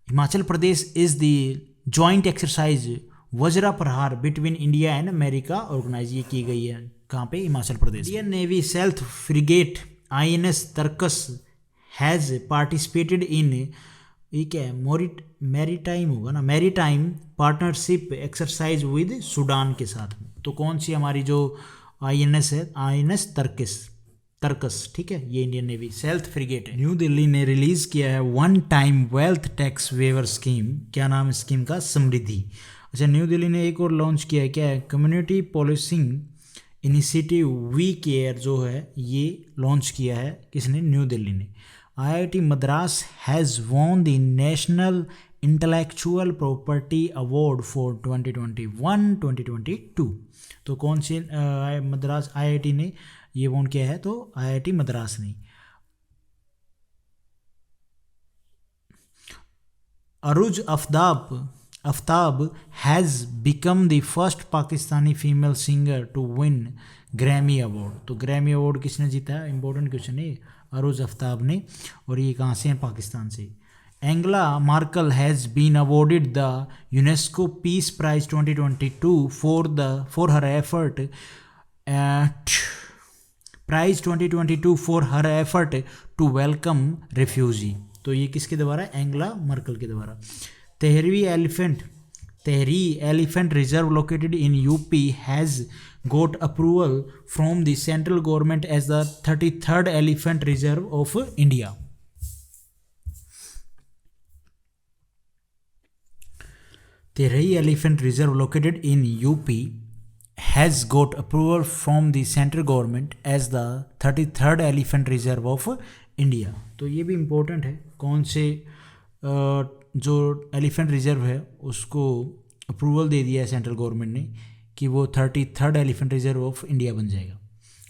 Himachal Pradesh is the joint exercise Vajra Prahar between India and America organise ये की गई है, कहाँ पे, Himachal Pradesh. Indian navy self frigate INS Tarkash has participated in, ये क्या है, मैरीटाइम होगा ना, maritime partnership exercise with Sudan के साथ में। तो कौन सी हमारी जो INS है, INS तर्कस, ठीक है, ये इंडियन नेवी सेल्फ फ्रिगेट है। न्यू दिल्ली ने रिलीज किया है one time wealth tax waiver scheme. क्या नाम है स्कीम का, समृद्धि। अच्छा, न्यू दिल्ली ने एक और लॉन्च किया है, क्या है, community policing initiative we care जो है ये लॉन्च किया है किसने, न्यू दिल्ली ने। IIT Madras has won the national intellectual property award for 2021-2022। तो कौन सी मद्रास IIT ने ये वॉन किया है, तो IIT मद्रास ने। Arooj Aftab has become the first Pakistani female singer to win Grammy award. तो ग्रैमी अवार्ड किसने जीता है, इंपॉर्टेंट क्वेश्चन है, अरुज आफ्ताब ने। और ये कहाँ से हैं, पाकिस्तान से। Angela Merkel has been awarded the UNESCO peace prize 2022 for her effort prize 2022 for her effort to welcome refugee. तो ये किसके द्वारा, एंगला मर्कल के द्वारा। Terai elephant reserve located in UP has got approval from the central government as the 33rd elephant reserve of India. Tehri Elephant Reserve located in UP has got approval from the central government as the 33rd elephant reserve of India. तो ये भी important है, कौन से जो elephant reserve है उसको approval दे दिया है सेंट्रल गवर्नमेंट ने कि वो 33rd elephant reserve of India बन जाएगा,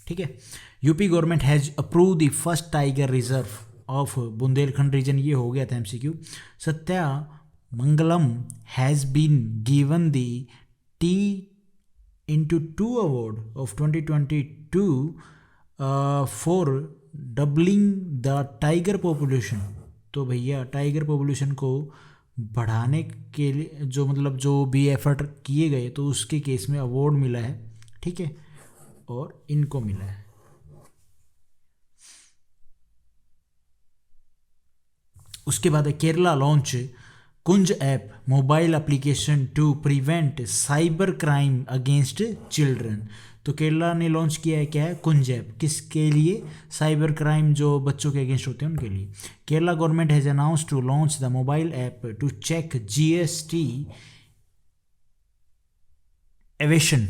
ठीक है। UP government has approve the first tiger reserve of Bundelkhand region. ये हो गया था MCQ। Sathyamangalam has been given the T/2 award of 2022 for doubling the tiger population. तो भैया टाइगर पॉपुलेशन को बढ़ाने के लिए जो भी एफर्ट किए गए तो उसके केस में अवार्ड मिला है, ठीक है, और इनको मिला है। उसके बाद Kerala launch Kunj app mobile application to prevent cyber crime against children. तो केरला ने लॉन्च किया है, क्या है, कुंज ऐप, किसके लिए, साइबर क्राइम जो बच्चों के अगेंस्ट होते हैं उनके लिए। Kerala government has announced to launch the mobile app to check GST evasion,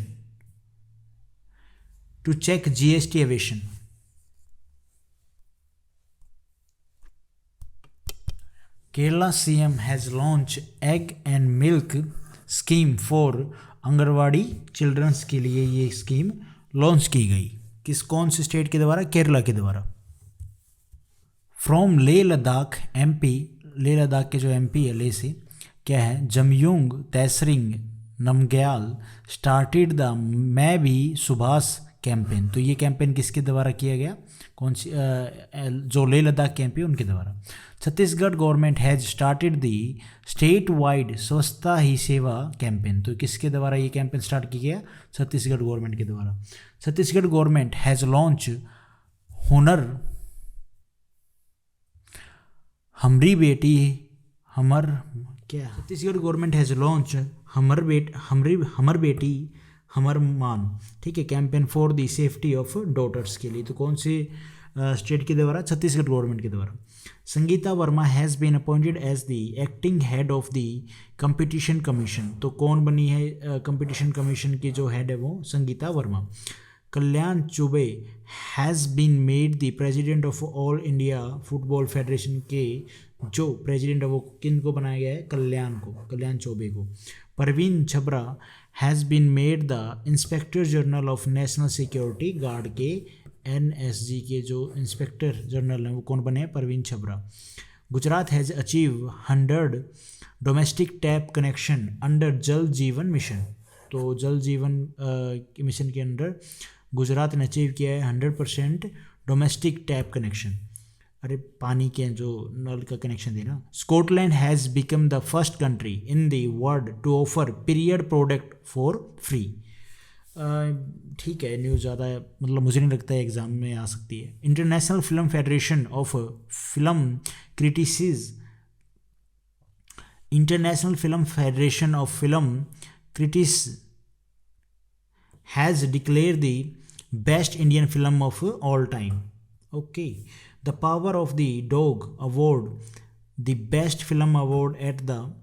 to check GST evasion. Kerala CM has launch egg and milk scheme for anganwadi childrens के लिए ये स्कीम लॉन्च की गई। कौन से स्टेट के द्वारा? केरला के द्वारा। फ्रॉम लेह लद्दाख एमपी, लेह लद्दाख के जो एमपी है लेह से, क्या है, जमयुंग तैसरिंग नमग्याल स्टार्टेड द मैं भी सुभाष कैंपेन। तो ये कैंपेन किसके द्वारा किया गया? कौन सी जो लेह लद्दाख के एमपी उनके द्वारा। Chhattisgarh government has started the state wide स्वच्छता ही सेवा कैंपेन। तो किसके द्वारा ये कैंपेन स्टार्ट किया गया? छत्तीसगढ़ गवर्नमेंट के द्वारा। छत्तीसगढ़ गवर्नमेंट हैज लॉन्च हुनर हमरी बेटी हमर, क्या, छत्तीसगढ़ गवर्नमेंट हैज लॉन्च हमर बेटी हमर मान, ठीक है, campaign for the safety of daughters के लिए। तो कौन से स्टेट के द्वारा? छत्तीसगढ़ गवर्नमेंट के द्वारा। Sangeeta Verma has been appointed as the acting head of the competition commission. तो कौन बनी है कंपटीशन कमीशन की जो हेड है? वो Sangeeta Verma. Kalyan Chaubey has been made the president of all India football federation के जो प्रेसिडेंट है वो किन को बनाया गया है? कल्याण को, कल्याण चौबे को। Parveen Chhabra has been made the inspector general of national security guard के एनएसजी के जो इंस्पेक्टर जनरल हैं वो कौन बने हैं? Parveen Chhabra. Gujarat has achieve 100 domestic tap connection under Jal Jeevan mission. तो जल जीवन मिशन के अंडर गुजरात ने अचीव किया है 100% डोमेस्टिक टैप कनेक्शन, अरे पानी के जो नल का कनेक्शन देना। Scotland has become the first country in the world to offer period product for free. ठीक है, न्यूज़ ज़्यादा मतलब मुझे नहीं लगता है एग्ज़ाम में आ सकती है। International film federation of film critics, international film federation of film critics has declare the best Indian film of all time. Okay, the power of the dog award the best film award at the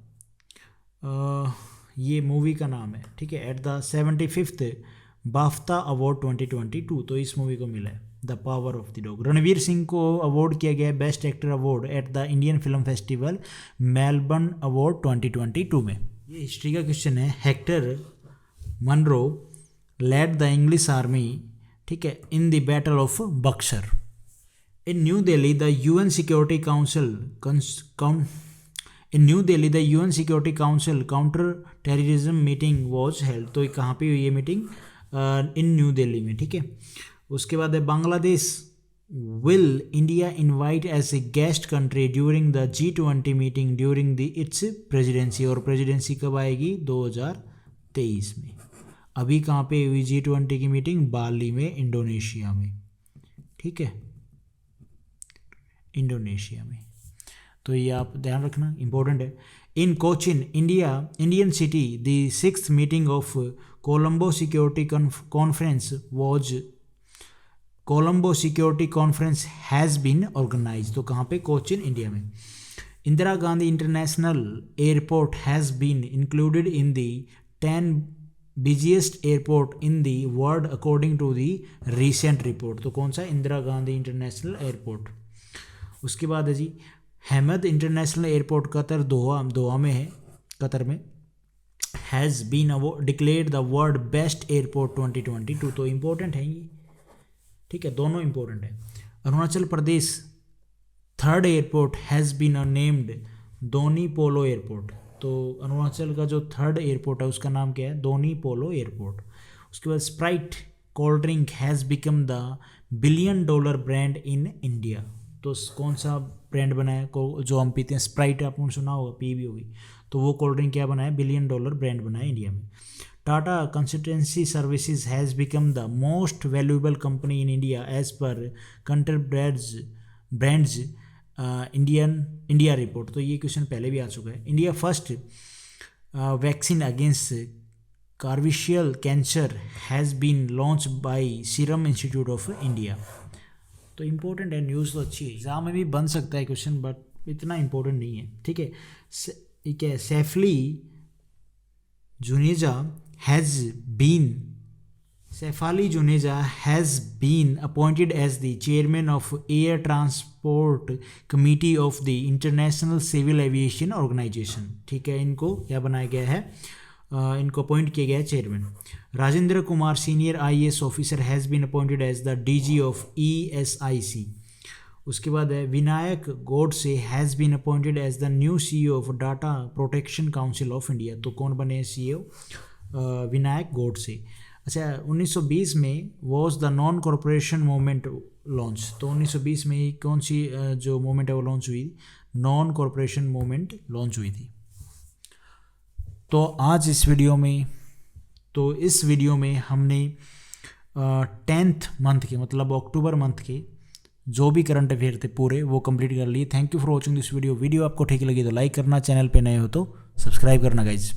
ये movie का नाम है, ठीक है, at the 75th बाफ्ता award 2022। तो इस movie को मिला है the power of the dog. Ranveer Singh को अवार्ड किया गया है best actor award at the Indian film festival Melbourne award 2022 में। ये हिस्ट्री का क्वेश्चन है। Hector Munro led the English army, ठीक है, in the battle of Buxar. In new Delhi the UN security council security council counter terrorism meeting was held. तो कहाँ पे हुई ये मीटिंग? इन न्यू दिल्ली में, ठीक है। उसके बाद है Bangladesh will India invite as a guest country during the G20 meeting during the its presidency. और प्रेसिडेंसी कब आएगी? 2023 में। अभी कहाँ पे हुई G20 की मीटिंग? बाली में, इंडोनेशिया में, ठीक है, इंडोनेशिया में। तो ये आप ध्यान रखना, इंपॉर्टेंट है। In Cochin Indian city the 6th meeting of Colombo security conference was Colombo security conference has been organise. तो कहाँ पे? कोचिन, इंडिया में। Indira Gandhi international airport has been included in the 10 busiest airport in the world according to the recent report. तो कौन सा? Indira Gandhi international airport. उसके बाद है जी Hamad international airport Qatar Doha में है, कतर में, has been declared the world best airport 2022। तो इम्पोर्टेंट है ये, ठीक है, दोनों इम्पोर्टेंट है। Arunachal Pradesh 3rd airport has been named Donyi Polo airport. तो अरुणाचल का जो 3rd एयरपोर्ट है उसका नाम क्या है? दोनी पोलो एयरपोर्ट। उसके बाद Sprite cold drink has become the $1 billion brand in India. तो कौन सा ब्रांड बनाया जो हम पीते हैं? स्प्राइट, आपने सुना होगा, पी भी होगी। तो वो कोल्ड ड्रिंक क्या बनाया? $1 बिलियन ब्रांड बनाया इंडिया में। Tata consultancy services has become the most valuable company in India as per Kantar brands India report. तो ये क्वेश्चन पहले भी आ चुका है। India first vaccine against cervical cancer has been launch by serum institute of India. तो important है, news तो अच्छी है, एग्जाम में भी बन सकता है क्वेश्चन, बट इतना इम्पोर्टेंट नहीं है, ठीक है। क्या है? Saif Ali Juneja has been Saif Ali Juneja has been appointed as the chairman of air transport committee of the international civil aviation organisation. ठीक है, इनको क्या बनाया गया है, इनको अपॉइंट किया गया है chairman. Rajendra Kumar senior IAS officer has been appointed as the DG of ESIC। उसके बाद है Vinayak Godse has been appointed as the new CEO of data protection council of India. तो कौन बने CEO? विनायक गोडसे। अच्छा, 1920 में was the non corporation movement launch. तो 1920 में कौन सी जो मूवमेंट है वो लॉन्च हुई? नॉन कॉरपोरेशन मूवमेंट लॉन्च हुई थी। तो आज इस वीडियो में हमने 10th मंथ के मतलब अक्टूबर मंथ के जो भी करंट अफेयर थे पूरे वो कंप्लीट कर लिए। Thank you for watching this video. Video आपको ठीक लगी तो लाइक करना, चैनल पे नए हो तो सब्सक्राइब करना गाइज।